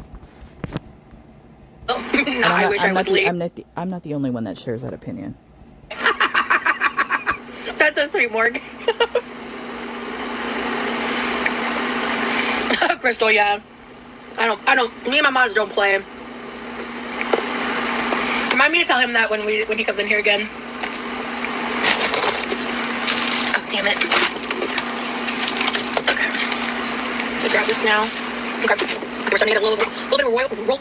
Oh, no, I wish I was Lee. I'm not the only one that shares that opinion. That's so sweet, Morg. Crystal, yeah. Me and my moms don't play. Remind me to tell him that when he comes in here again. Oh, damn it. Okay. I'll grab this now. Okay. We're starting to get a little bit of roll.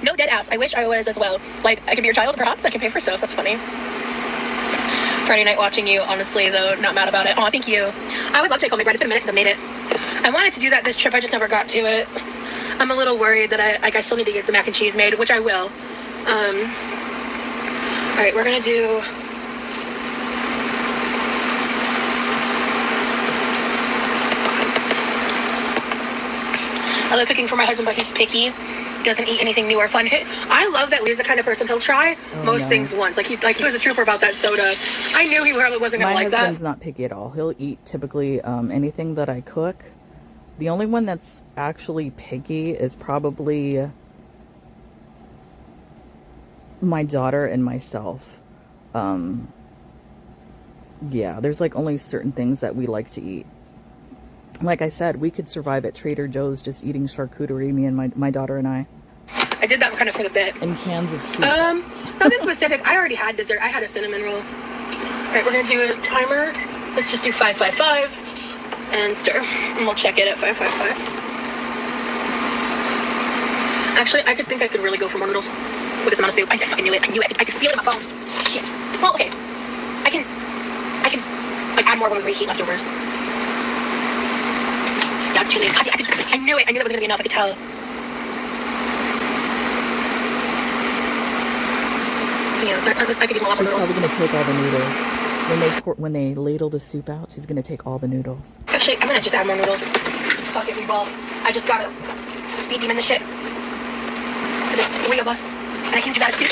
No dead ass. I wish I was as well. Like, I could be your child, perhaps. I can pay for stuff. That's funny. Friday night watching you, honestly, though, not mad about it. Oh, thank you. I would love to take home my bread. It's been a minute since I made it. I wanted to do that this trip. I just never got to it. I'm a little worried that I still need to get the mac and cheese made, which I will. All right, we're going to do... I love cooking for my husband, but he's picky. Doesn't eat anything new or fun. I love that Lee's the kind of person he'll try most things once. Like he was a trooper about that soda. I knew he probably wasn't gonna like that. My husband's not picky at all. He'll eat typically anything that I cook. The only one that's actually picky is probably my daughter and myself. Yeah, there's like only certain things that we like to eat. Like I said, we could survive at Trader Joe's just eating charcuterie, me and my daughter and I. I did that kind of for the bit. And cans of soup. Nothing specific. I already had dessert. I had a cinnamon roll. Alright, we're gonna do a timer. Let's just do 555 and stir. And we'll check it at 555. Actually, I could really go for more noodles with this amount of soup. I fucking knew it. I could feel it in my bones. Shit. Well, okay. I can like add more when we reheat leftovers. Yeah, it's too late. I knew it. I knew that was gonna be enough. I could tell. Yeah, I could use more She's noodles. probably gonna take all the noodles when they ladle the soup out. She's gonna take all the noodles. Actually, I'm gonna just add more noodles. Fuck it, we both. I just gotta beat him in the shit. There's 3 of us, and I can do that too.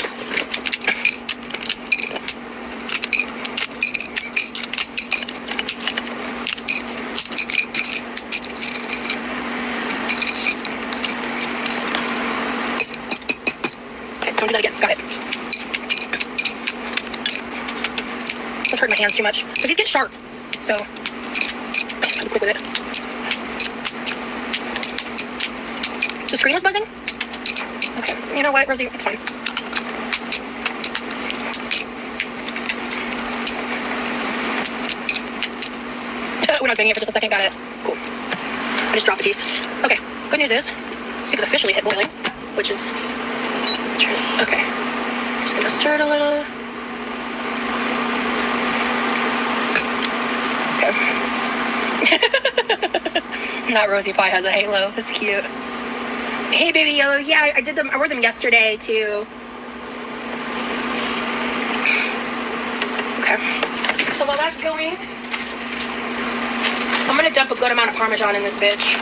Don't do that again. Got it. That's hurting my hands too much. Because these get sharp. So, I'll be quick with it. The screen was buzzing? Okay. You know what, Rosie? It's fine. When I was banging it for just a second, got it. Cool. I just dropped the piece. Okay. Good news is, soup is officially hit boiling, which is true. Okay. Just gonna stir it a little. Okay. Not Rosie Pie has a halo. That's cute. Hey, baby yellow. Yeah, I did them. I wore them yesterday too. Okay. So while that's going, I'm gonna dump a good amount of Parmesan in this bitch.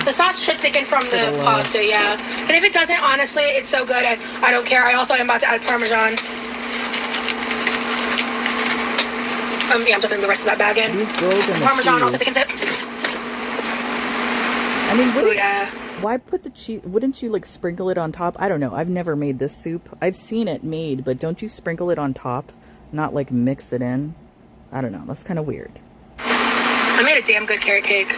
The sauce should thicken from the pasta, yeah. But if it doesn't, honestly, it's so good. I don't care. I also am about to add Parmesan. Yeah, I'm dumping the rest of that bag in. Parmesan also thickens it. I mean, yeah. Why put the cheese? Wouldn't you like sprinkle it on top? I don't know. I've never made this soup. I've seen it made, but don't you sprinkle it on top? Not like mix it in? I don't know. That's kind of weird. I made a damn good carrot cake.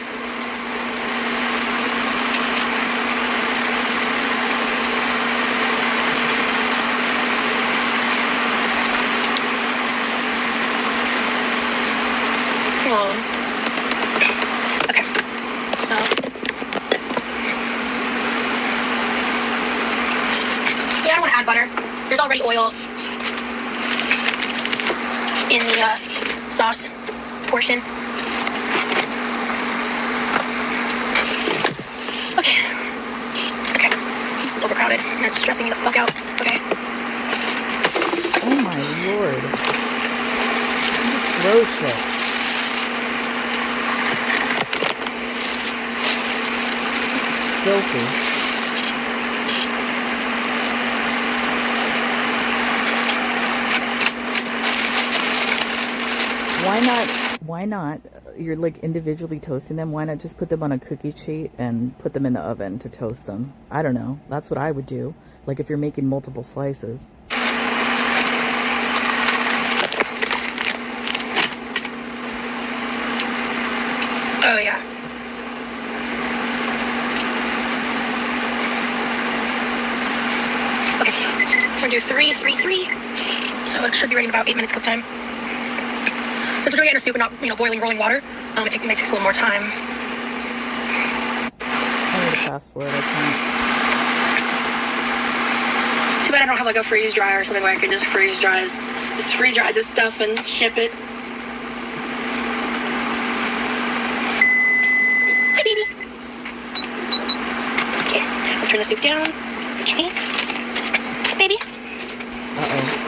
Okay, so yeah, I don't want to add butter. There's already oil in the sauce portion. Okay, this is overcrowded and it's stressing me the fuck out. Okay. Oh my lord. You just throw shit. Filthy. Why not, you're like individually toasting them, why not just put them on a cookie sheet and put them in the oven to toast them? I don't know. That's what I would do. Like if you're making multiple slices. Oh yeah. Okay, we're gonna do 3, 3, 3. So it should be ready in about 8 minutes cook time. Since we're doing it in a soup and not, boiling rolling water, it takes a little more time. I need to fast forward. I can't. Too bad I don't have like a freeze dryer or something where I can just freeze dry this stuff and ship it. Hi, baby. Okay, I'll turn the soup down. Okay, baby. Uh-oh.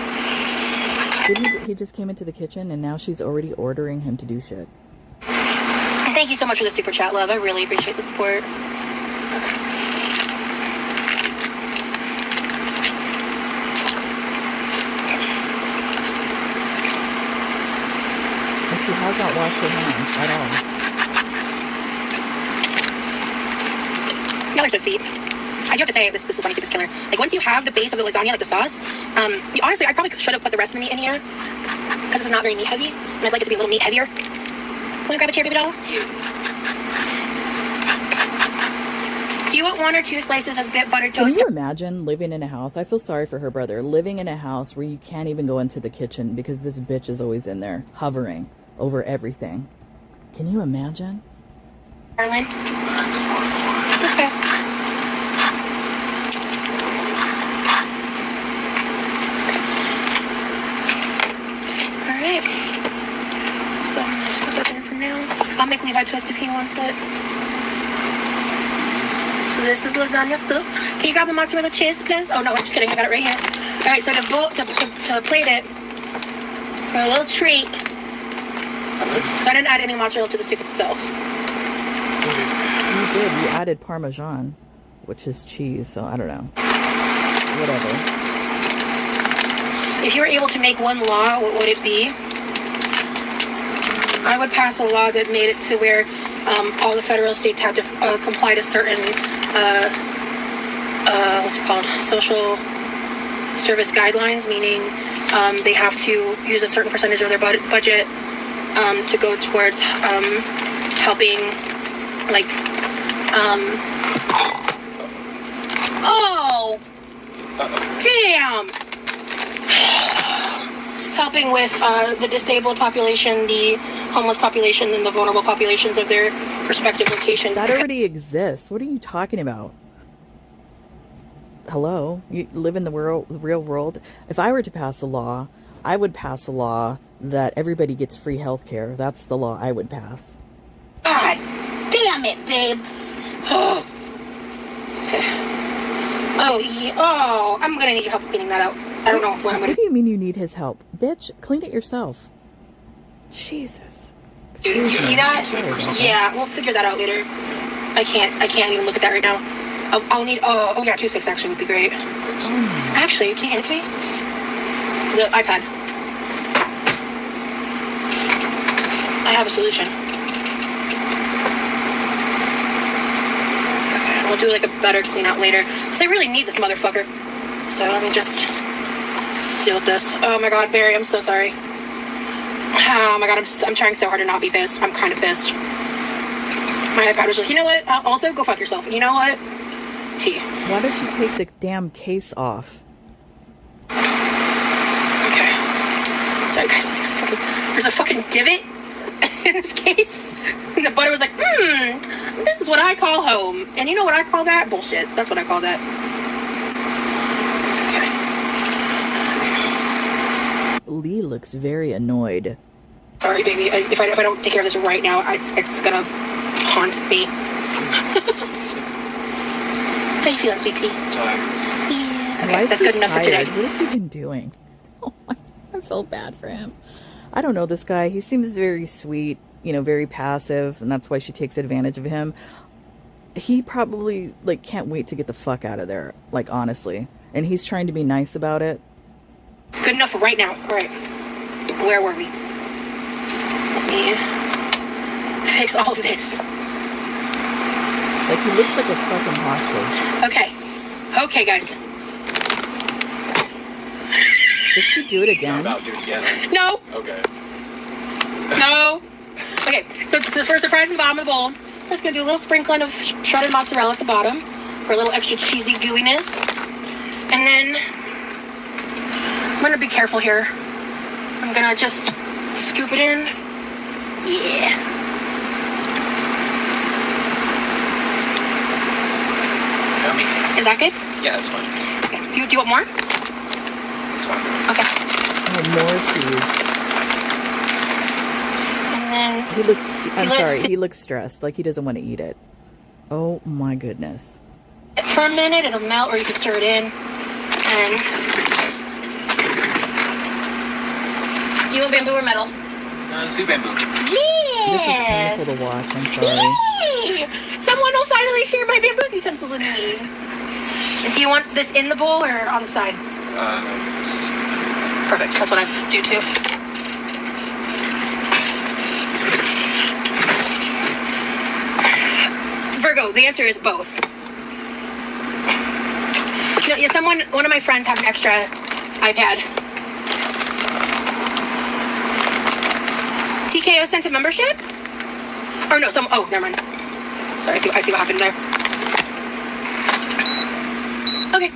He just came into the kitchen and now she's already ordering him to do shit. Thank you so much for the super chat, love. I really appreciate the support. And she has not washed her hands at all. Y'all are so sweet. I do have to say, this lasagna soup is killer. Like, once you have the base of the lasagna, like the sauce, honestly, I probably should have put the rest of the meat in here, because it's not very meat heavy, and I'd like it to be a little meat heavier. Want to grab a chair, baby doll? Do you want 1 or 2 slices of buttered toast? Can you imagine living in a house? I feel sorry for her brother. Living in a house where you can't even go into the kitchen because this bitch is always in there, hovering over everything. Can you imagine? Darling? Okay. Alright. So I'm gonna just put that there for now. I'll make Levi toast if he wants it. So this is lasagna soup. Can you grab the mozzarella cheese, please? Oh no, I'm just kidding. I got it right here. Alright, so to plate it for a little treat. So I didn't add any mozzarella to the soup itself. You did. You added Parmesan, which is cheese, so I don't know. Whatever. If you were able to make one law, what would it be? I would pass a law that made it to where all the federal states had to comply to certain, what's it called? Social service guidelines, meaning they have to use a certain percentage of their budget to go towards helping, like, oh, damn! Helping with the disabled population, the homeless population, and the vulnerable populations of their respective locations. That already exists. What are you talking about? Hello? You live in the real world? If I were to pass a law, I would pass a law that everybody gets free health care. That's the law I would pass. God damn it, babe. Oh, yeah. Oh, I'm gonna need your help cleaning that out. I don't know what I'm gonna. What do you mean you need his help? Bitch, clean it yourself. Jesus. You see that? Yeah, we'll figure that out later. I can't even look at that right now. I'll need, oh yeah, toothpicks actually would be great. Actually, can you hand it to me? The iPad. I have a solution. Okay, we'll do like a better clean out later. Because I really need this motherfucker. So let me just deal with this. Oh my god, Barry, I'm so sorry. Oh my god, I'm trying so hard to not be pissed. I'm kind of pissed. My iPad was like, you know what? Also, go fuck yourself. You know what? T. Why don't you take the damn case off? Okay. Sorry, guys. There's a fucking divot in this case. And the butter was like, this is what I call home. And you know what I call that? Bullshit. That's what I call that. Okay. Lee looks very annoyed. Sorry, baby. If I don't take care of this right now, it's gonna haunt me. How you feeling, sweet pea? Yeah. Okay, that's good enough for today. What has he been doing? Oh my, I feel bad for him. I don't know this guy. He seems very sweet, you know, very passive, and that's why she takes advantage of him. He probably, like, can't wait to get the fuck out of there, like, honestly. And he's trying to be nice about it. Good enough for right now. All right. Where were we? Let me fix all of this. Like, he looks like a fucking hostage. Okay. Okay, guys. Did she do it again? I'm about to do it again. No. Okay. No. Okay, so for a surprise in the bottom of the bowl, I'm just going to do a little sprinkling of shredded mozzarella at the bottom for a little extra cheesy gooiness. And then I'm going to be careful here. I'm going to just scoop it in. Yeah. Yummy. Is that good? Yeah, that's fine. Okay. Do you want more? That's fine. Okay. Oh, more cheese. And then he looks stressed, like he doesn't want to eat it. Oh my goodness. For a minute, it'll melt, or you can stir it in. And do you want bamboo or metal? Let's do bamboo. Yeah. This is painful to watch. I'm sorry. Yay! Someone will finally share my bamboo utensils with me. Do you want this in the bowl or on the side? Perfect. That's what I do too. Virgo, the answer is both. No, yeah, one of my friends had an extra iPad. TKO sent a membership? Or no, oh, never mind. Sorry, I see what happened there. Okay.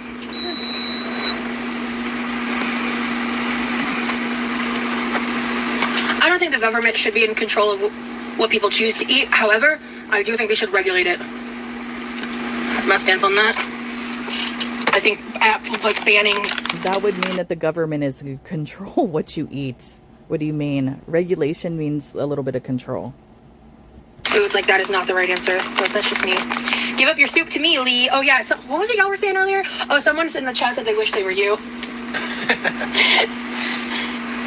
I don't think the government should be in control of what people choose to eat. However, I do think they should regulate it. That's my stance on that. I think, banning... That would mean that the government is to control what you eat. What do you mean? Regulation means a little bit of control. Foods like that is not the right answer, but that's just me. Give up your soup to me, Lee. Oh, yeah. So, what was it y'all were saying earlier? Oh, someone in the chat said they wish they were you.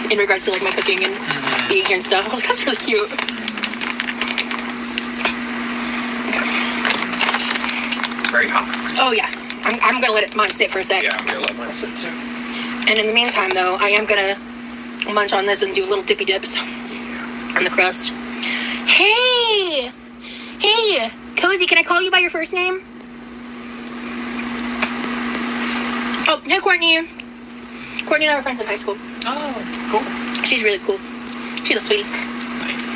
In regards to, my cooking and being here and stuff. Oh, that's really cute. It's very hot. Oh, yeah. I'm going to let mine sit for a sec. Yeah, I'm going to let mine sit too. And in the meantime, though, I am going to munch on this and do little dippy dips on the crust. Hey! Hey! Cozy, can I call you by your first name? Oh, hey, Courtney. Courtney and I were friends in high school. Oh, cool. She's really cool. She's a sweetie. Nice.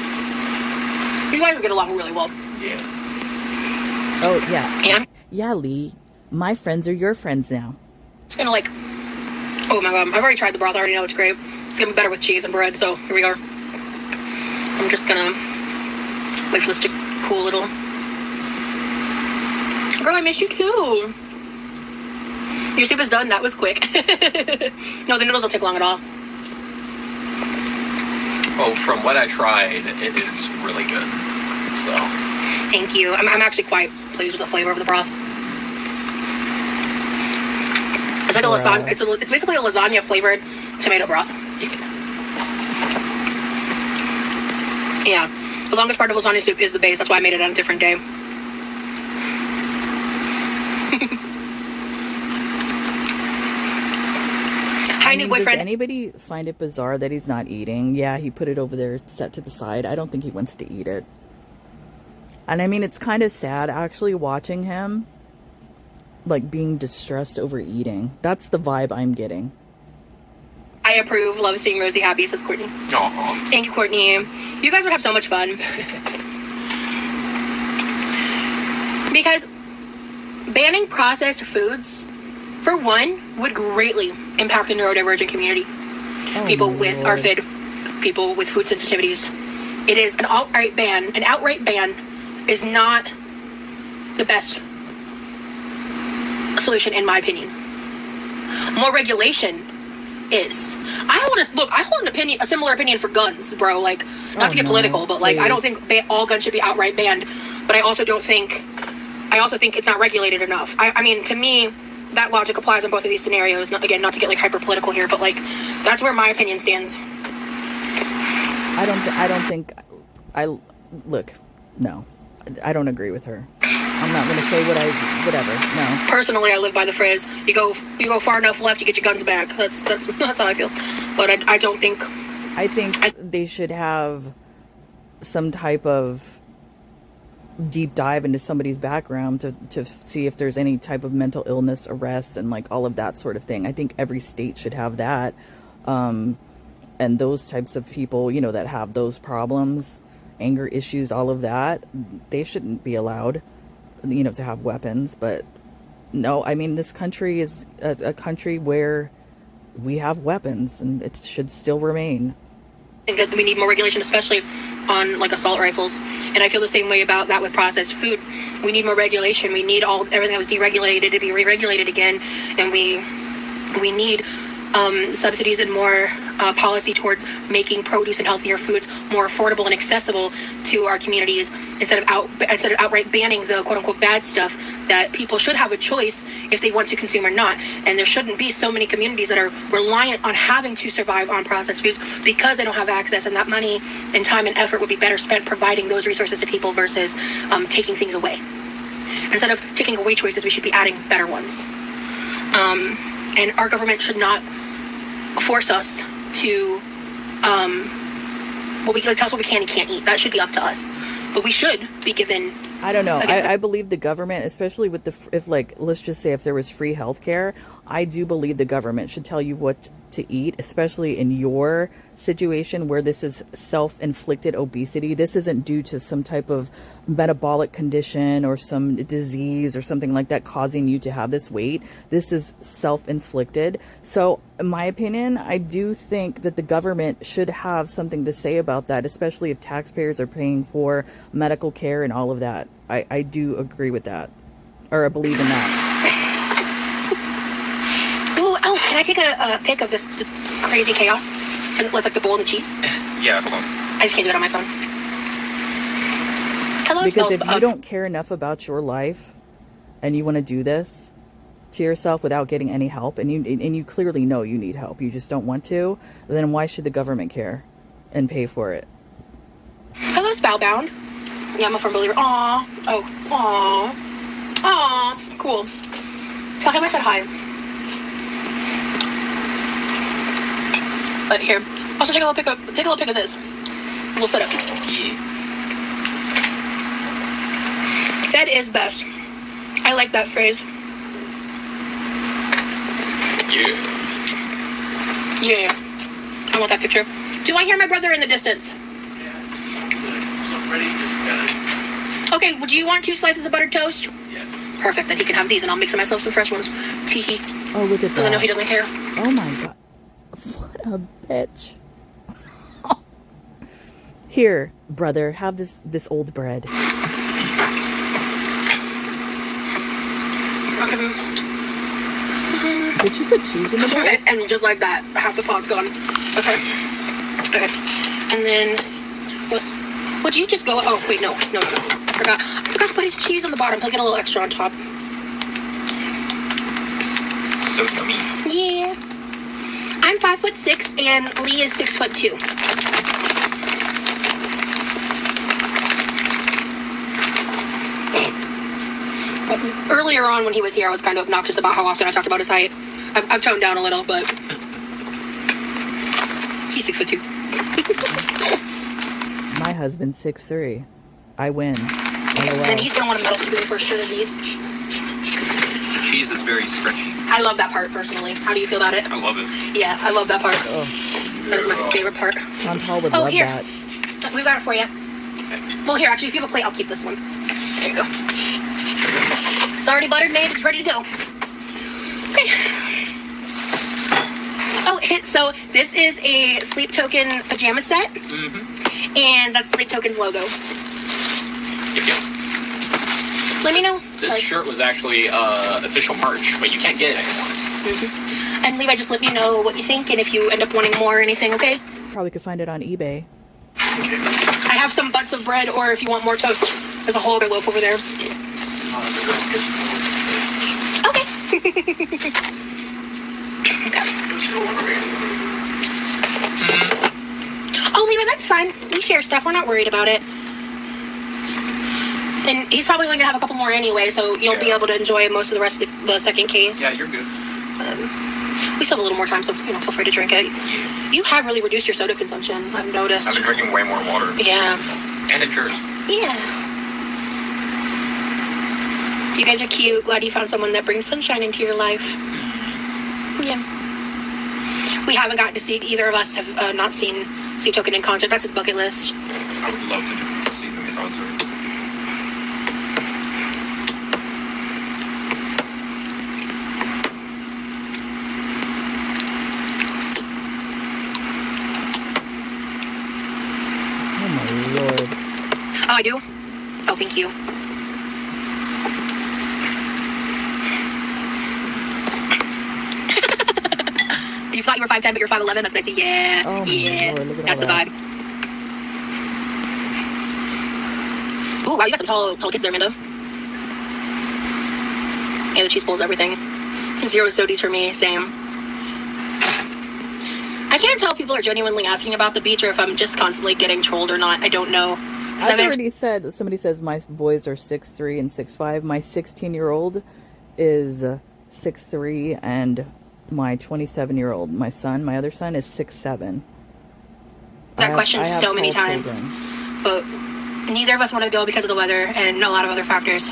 You guys would get along really well. Yeah. Oh, yeah. Yeah? Yeah, Lee. My friends are your friends now. It's gonna oh my god, I've already tried the broth. I already know it's great. It's gonna be better with cheese and bread, so here we are. I'm just gonna wait for this to cool a little. Girl, I miss you too. Your soup is done. That was quick. No, the noodles don't take long at all. Oh, from what I tried, it is really good. So. Thank you. I'm actually quite pleased with the flavor of the broth. It's like a lasagna. It's basically a lasagna flavored tomato broth. Yeah. The longest part of lasagna soup is the base. That's why I made it on a different day. Hi, new boyfriend. Does anybody find it bizarre that he's not eating? Yeah, he put it over there set to the side. I don't think he wants to eat it. And I mean, it's kind of sad actually watching him being distressed over eating. That's the vibe I'm getting. I approve. Love seeing Rosee happy, says Courtney. Aww. Thank you, Courtney. You guys would have so much fun. Because banning processed foods, for one, would greatly impact the neurodivergent community. People with ARFID, people with food sensitivities. It is an outright ban. An outright ban is not the best solution, in my opinion. More regulation is. I hold a similar opinion for guns, bro. Not to get political, but I don't think all guns should be outright banned. But I also think it's not regulated enough. I mean, to me, that logic applies in both of these scenarios. Not to get hyper political here, but that's where my opinion stands. No, I don't agree with her. I'm not going to say whatever. No. Personally, I live by the phrase: you go far enough left, you get your guns back. That's how I feel. But I don't think. I think they should have some type of deep dive into somebody's background to see if there's any type of mental illness, arrests, and all of that sort of thing. I think every state should have that. And those types of people, that have those problems, anger issues, all of that, they shouldn't be allowed, to have weapons. But no, I mean, this country is a country where we have weapons, and it should still remain. I think that we need more regulation, especially on assault rifles. And I feel the same way about that with processed food. We need more regulation. We need everything that was deregulated to be re-regulated again. And we need subsidies and more policy towards making produce and healthier foods more affordable and accessible to our communities, instead of outright banning the quote unquote bad stuff, that people should have a choice if they want to consume or not. And there shouldn't be so many communities that are reliant on having to survive on processed foods because they don't have access, and that money and time and effort would be better spent providing those resources to people versus taking things away. Instead of taking away choices, we should be adding better ones. And our government should not force us to tell us what we can and can't eat. That should be up to us. But we should be given. I don't know. I believe the government, especially with let's just say if there was free healthcare, I do believe the government should tell you what to eat, especially in your situation where this is self-inflicted obesity. This isn't due to some type of metabolic condition or some disease or something like that causing you to have this weight. This is self-inflicted. So in my opinion, I do think that the government should have something to say about that, especially if taxpayers are paying for medical care and all of that. I do agree with that, or I believe in that. Oh, can I take a pic of this crazy chaos with like the bowl and the cheese? Yeah, hold on. I just can't do it on my phone. Hello, because if you don't care enough about your life and you want to do this to yourself without getting any help, and you clearly know you need help, you just don't want to, then why should the government care and pay for it? Hello, Spellbound. Yeah, I'm a firm believer. Aw. Oh. Aw. Aw. Cool. Tell him I said hi. But here. Also, take a little pic of this. We'll set up. Yeah. Fed is best. I like that phrase. Yeah. Yeah. I want that picture. Do I hear my brother in the distance? So Freddie just Okay, would you want 2 slices of buttered toast? Yeah. Perfect, then he can have these and I'll mix myself some fresh ones. Teehee. Oh, look at that. Because I know he doesn't care. Oh my god. What a bitch. Here, brother, have this old bread. Did you put cheese in the bread? And just like that, half the pot's gone. Okay. And then, would you just go? Oh wait, no. I forgot to put his cheese on the bottom. He'll get a little extra on top. So yummy. Yeah. I'm 5'6" and Lee is 6'2". Earlier on when he was here, I was kind of obnoxious about how often I talked about his height. I've toned down a little, but he's 6'2". My husband's 6'3". I win. And he's gonna want a metal spoon for sure. These. The cheese is very stretchy. I love that part personally. How do you feel about it? I love it. Yeah, I love that part. Oh. That is my favorite part. Chantal would love here. that. We've got it for you. Well, here, actually, if you have a plate, I'll keep this one. There you go. It's already buttered, made, ready to go. Okay. Oh, so this is a Sleep Token pajama set. Mm-hmm. And that's Sleep Token's logo. Yep. Let me know. This shirt was actually official merch, but you can't get it anymore. Mm-hmm. And Levi, just let me know what you think and if you end up wanting more or anything, okay? Probably could find it on eBay. Okay. I have some butts of bread, or if you want more toast, there's a whole other loaf over there. Okay. Okay. Oh, Levi, that's fine. We share stuff. We're not worried about it. And he's probably only going to have a couple more anyway, so you'll be able to enjoy most of the rest of the second case. Yeah, you're good. We still have a little more time, so feel free to drink it. Yeah. You have really reduced your soda consumption, I've noticed. I've been drinking way more water. Yeah. And it's yours. Yeah. You guys are cute. Glad you found someone that brings sunshine into your life. Yeah. We haven't gotten to see, either of us have not seen Sleep Token in concert. That's his bucket list. I would love to see them in concert. Oh my lord. Oh, I do? Oh, thank you. you thought you were 5'10", but you're 5'11", that's nice. Yeah. Oh, yeah. my Lord, look at That's all the that. vibe. Ooh, wow, you got some tall kids there, Amanda. Yeah, the cheese pulls everything. 0 sodies for me, same. I can't tell if people are genuinely asking about the beach or if I'm just constantly getting trolled or not. I don't know. I've already said, somebody says my boys are 6'3" and 6'5". My 16-year-old is 6'3", and my 27-year-old, my other son, is 6'7". That question so many times. Children. But neither of us want to go because of the weather and a lot of other factors.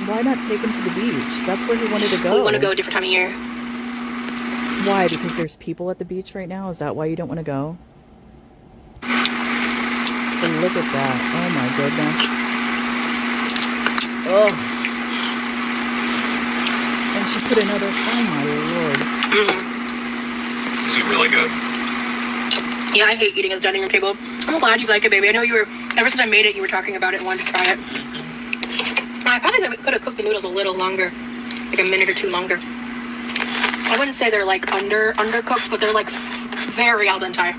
Why not take him to the beach? That's where he wanted to go. We want to go a different time of year. Why? Because there's people at the beach right now? Is that why you don't want to go? But look at that. Oh my goodness. Oh. And she put another, oh my Lord. This is really good. Yeah, I hate eating at the dining room table. I'm glad you like it, baby. I know you were, ever since I made it, you were talking about it and wanted to try it. I probably could have cooked the noodles a little longer. Like a minute or two longer. I wouldn't say they're like undercooked, but they're like very al dente.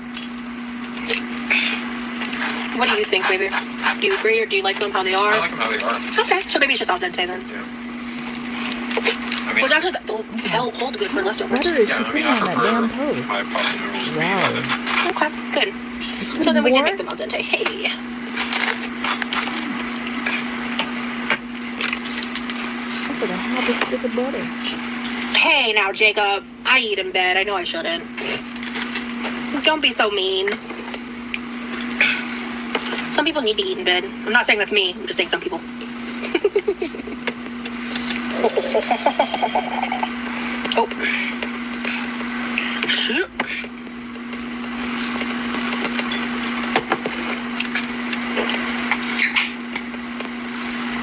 What do you think, baby? Do you agree or do you like them how they are? I like them how they are. Okay, so maybe it's just al dente then. Yeah. I mean, Which actually hold good for leftovers. What is she putting on that damn post? my pasta noodles. Wow. Okay, good. So then we can make them al dente. Hey. That's like a half a stick of butter. Hey now, Jacob. I eat in bed. I know I shouldn't. Don't be so mean. Some people need to eat in bed. I'm not saying that's me. I'm just saying some people. Oh. Shoot.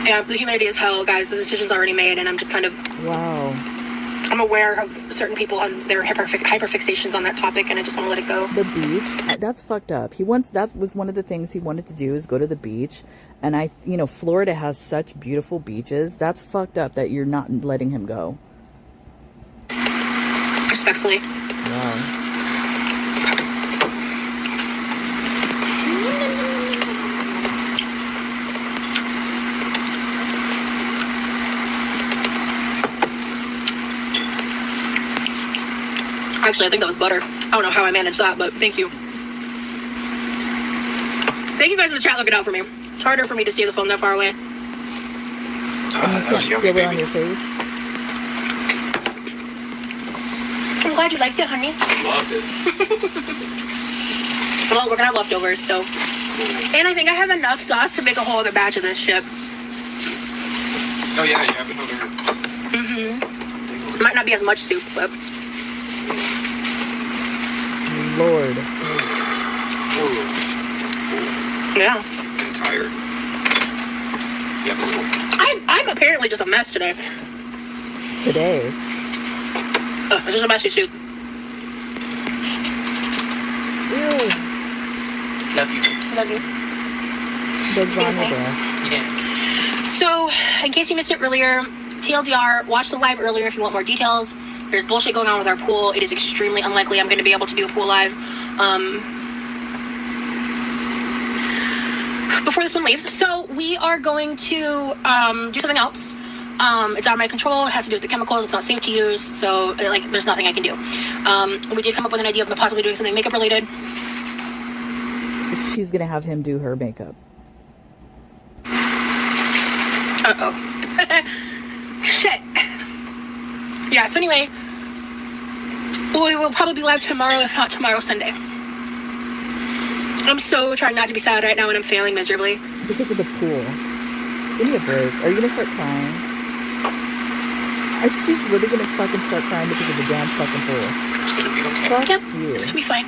Yeah, the humidity is hell, guys. The decision's already made, and I'm just kind of... Wow. I'm aware of certain people and their hyperfixations on that topic, and I just want to let it go. The beach, that's fucked up. That was one of the things he wanted to do, is go to the beach. And Florida has such beautiful beaches. That's fucked up that you're not letting him go. Respectfully. Wow. Actually, I think that was butter. I don't know how I managed that, but thank you. Thank you guys in the chat looking out for me. It's harder for me to see the phone that far away. And you That was can't yummy, feel it on baby. your face. I'm glad you liked it, honey. Loved it. Well, we're gonna have leftovers, so. And I think I have enough sauce to make a whole other batch of this shit. Oh yeah, you have another. Might not be as much soup, but. Lord. Yeah. I'm tired. Yeah, a little. I'm apparently just a mess today. Today. It's just a messy soup. Ew. Love you. Love you. Lasagna nice. breath. Yeah. So, in case you missed it earlier, TLDR, watch the live earlier if you want more details. There's bullshit going on with our pool. It is extremely unlikely I'm going to be able to do a pool live before this one leaves. So we are going to do something else. It's out of my control. It has to do with the chemicals. It's not safe to use. So, there's nothing I can do. We did come up with an idea of possibly doing something makeup related. She's going to have him do her makeup. Uh-oh. Shit. Yeah, so anyway, we will probably be live tomorrow, if not tomorrow, Sunday. I'm so trying not to be sad right now, and I'm failing miserably. Because of the pool. Give me a break. Are you going to start crying? She's really going to fucking start crying because of the damn fucking pool. It's gonna be okay. Fuck Yep, you. it's gonna be fine.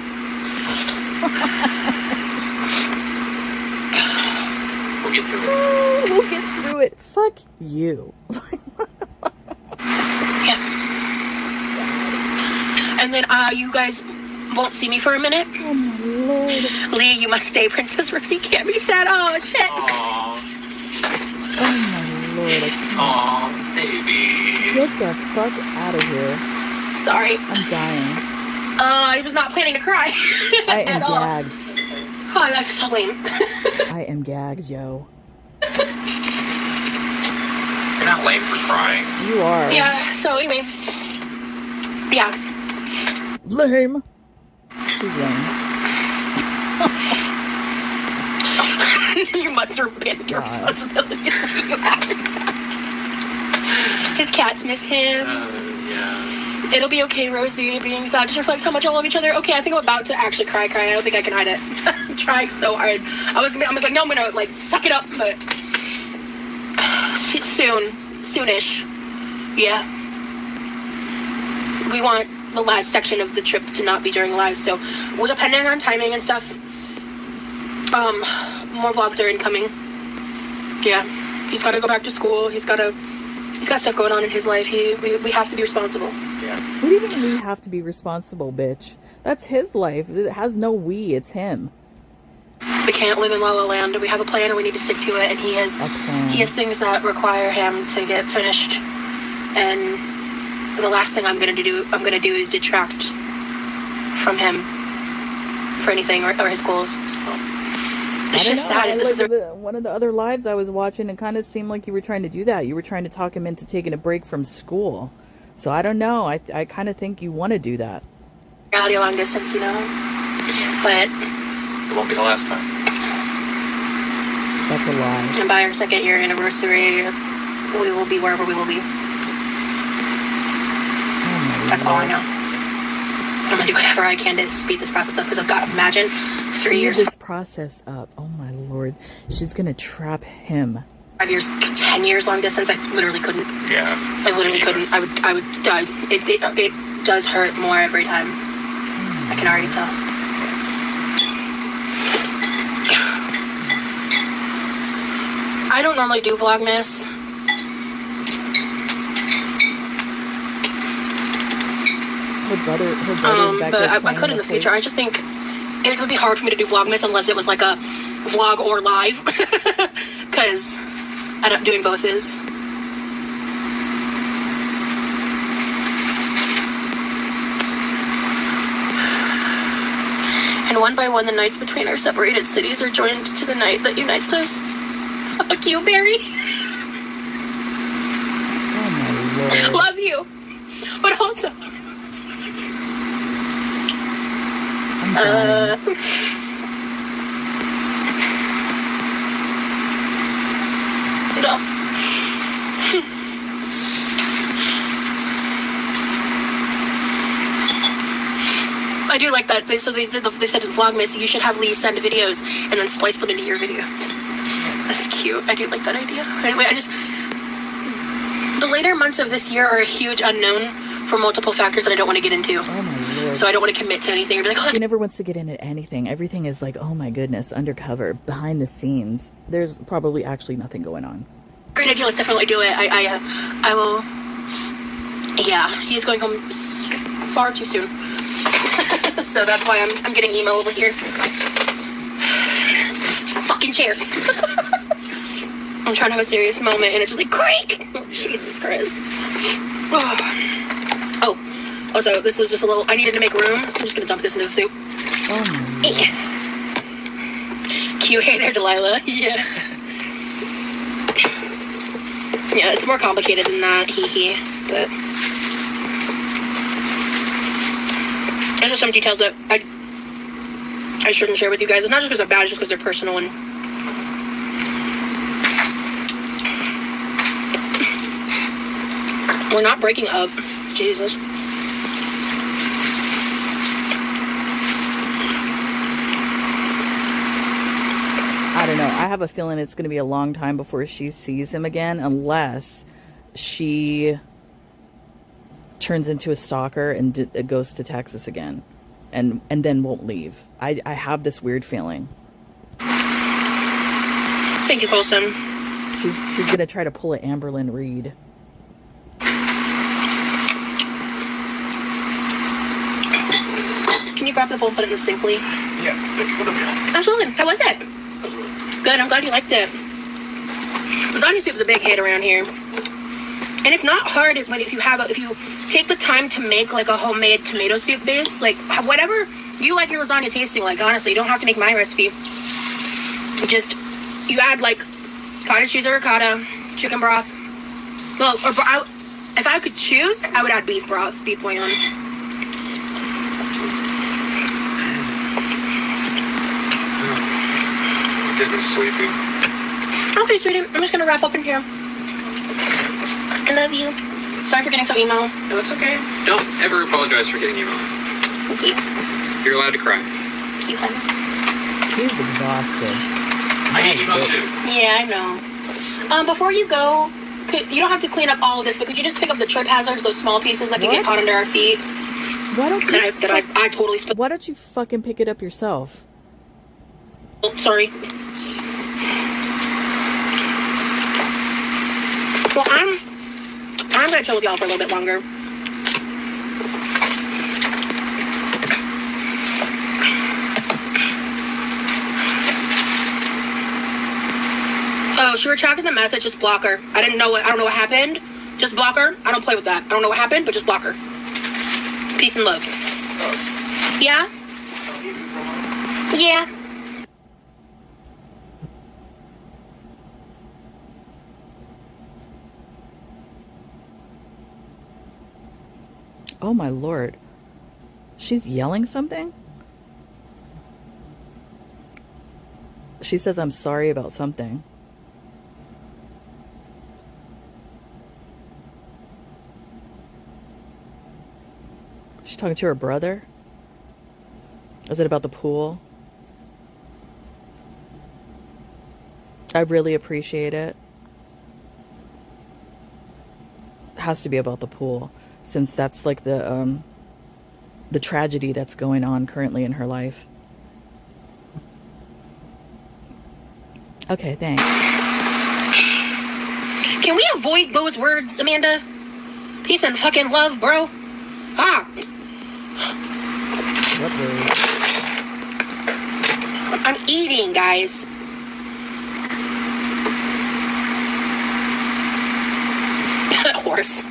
We'll get through it. We'll get through it. Fuck you. Yeah. And then you guys won't see me for a minute. Oh my Lord. Lee, you must stay. Princess Rosee can't be sad. Oh, shit. Aww. Oh my Lord. I can't. Aww, baby. Get the fuck out of here. Sorry. I'm dying. I was not planning to cry. I am at all. gagged. Oh, I'm so lame. I am gagged, yo. You're not lame for crying. You are. Yeah, so anyway. Yeah. Lame. She's lame. You must have been your God. responsibility. You have to. His cats miss him. Yeah. It'll be okay, Rosee. Being sad just reflects how much I love each other. Okay, I think I'm about to actually cry. I don't think I can hide it. I'm trying so hard. I was like, no, I'm gonna like suck it up, but soonish. Yeah. We want the last section of the trip to not be during live, so we're depending on timing and stuff. More vlogs are incoming. Yeah, he's got to go back to school. He's got stuff going on in his life. We have to be responsible. Yeah. What do you mean we have to be responsible, bitch? That's his life. It has no we, it's him. We can't live in La La Land. We have a plan and we need to stick to it. And he has things that require him to get finished. And the last thing I'm gonna do is detract from him for anything or his goals. So it's just sad. One of the other lives I was watching, it kind of seemed like you were trying to do that. You were trying to talk him into taking a break from school. So I don't know. I kind of think you want to do that. Reality long distance, you know. But It won't be the last time. That's a lie. and by our 2nd year anniversary, we will be wherever we will be. That's all I know. I'm gonna do whatever I can to speed this process up because I've got to imagine 3 years. This process up. Oh my lord. She's gonna trap him. 5 years, 10 years long distance. I literally couldn't. Yeah. I literally couldn't. I would die. It does hurt more every time. I can already tell. I don't normally do Vlogmas. Her brother back But there I playing could in the with future. her. I just think it would be hard for me to do Vlogmas unless it was like a vlog or live. Because doing both is. And one by one, the nights between our separated cities are joined to the night that unites us. Fuck you, Barry. Oh my lord. Love you. But also... I'm dying. You know. I do like that. They said in Vlogmas, you should have Lee send videos and then splice them into your videos. That's cute. I do like that idea. Anyway, the later months of this year are a huge unknown for multiple factors that I don't want to get into. Oh my lord. So I don't want to commit to anything or be like, oh, He never wants to get into anything. Everything is like, oh my goodness, undercover, behind the scenes. There's probably actually nothing going on. great idea. Let's definitely do it. I will. Yeah, he's going home far too soon. So that's why I'm getting emo over here. Fucking chair. I'm trying to have a serious moment and it's just like creak. Oh, Jesus Christ. Oh, also this was just a little. I needed to make room, so I'm just gonna dump this into the soup. Oh my lord. Cute. Hey there, Delilah. Yeah. Yeah, it's more complicated than that. Hee. But there's just some details that I shouldn't share with you guys. It's not just because they're bad, it's just because they're personal and we're not breaking up. Jesus. I don't know. I have a feeling it's going to be a long time before she sees him again, unless she turns into a stalker and goes to Texas again, and then won't leave. I have this weird feeling. Thank you, Colson. She's going to try to pull an Amberlynn Reed. Can you grab the bowl and put it in the sink, please? Yeah. Absolutely. How was it? Good. I'm glad you liked it. Lasagna soup is a big hit around here. And it's not hard if you take the time to make like a homemade tomato soup base, like whatever you like your lasagna tasting like. Honestly, you don't have to make my recipe. Just you add like cottage cheese or ricotta, chicken broth. Well, if I could choose, I would add beef broth, beef bouillon. I'm getting sleepy. Okay, sweetie, I'm just gonna wrap up in here. I love you. Sorry for getting so emo. No, it's okay. Don't ever apologize for getting emo. Thank you. You're allowed to cry. Thank you, honey. He's exhausted. I get emo too. Yeah, I know. Before you go, you don't have to clean up all of this, but could you just pick up the trip hazards, those small pieces that can get caught under our feet? Why don't you? I totally spilled. Why don't you fucking pick it up yourself? Oh, sorry. Well, I'm gonna chill with y'all for a little bit longer. Oh, she retracted the message. Just block her. I don't know what happened. Just block her. I don't play with that. I don't know what happened, but just block her. Peace and love. Yeah? Yeah. Oh my lord. She's yelling something? She says, I'm sorry about something. She's talking to her brother? Is it about the pool? I really appreciate it. It has to be about the pool, since that's like the tragedy that's going on currently in her life. Okay, thanks. Can we avoid those words, Amanda? Peace and fucking love, bro. Ah. What word? I'm eating, guys. Horse.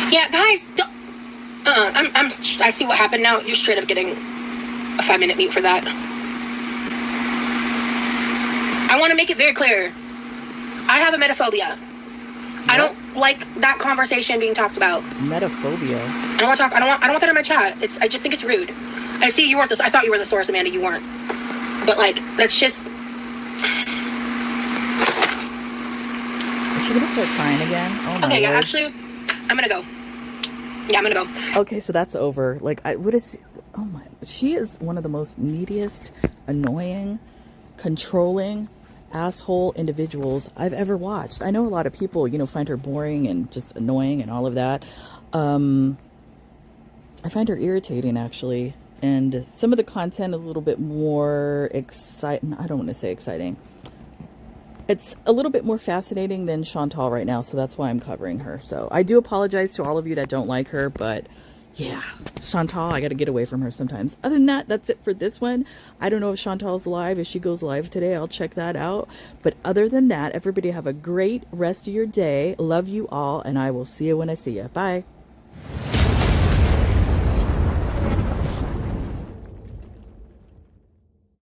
Yeah, guys. I see what happened now. You're straight up getting a 5-minute mute for that. I want to make it very clear. I have a metaphobia. I don't like that conversation being talked about. Metaphobia. I don't want to talk. I don't want that in my chat. I just think it's rude. I see you weren't this. I thought you were the source, Amanda. You weren't. But like, that's just. Is she gonna start crying again? Oh my Okay, yeah. Lord. Actually, I'm gonna go. Yeah, I'm gonna go. Okay, so that's over. Like, oh my, she is one of the most neediest, annoying, controlling, asshole individuals I've ever watched. I know a lot of people, find her boring and just annoying and all of that. I find her irritating, actually. And some of the content is a little bit more exciting. I don't want to say exciting. It's a little bit more fascinating than Chantal right now, so that's why I'm covering her. So I do apologize to all of you that don't like her, but yeah, Chantal, I got to get away from her sometimes. Other than that, that's it for this one. I don't know if Chantal's live. If she goes live today, I'll check that out. But other than that, everybody have a great rest of your day. Love you all, and I will see you when I see you. Bye.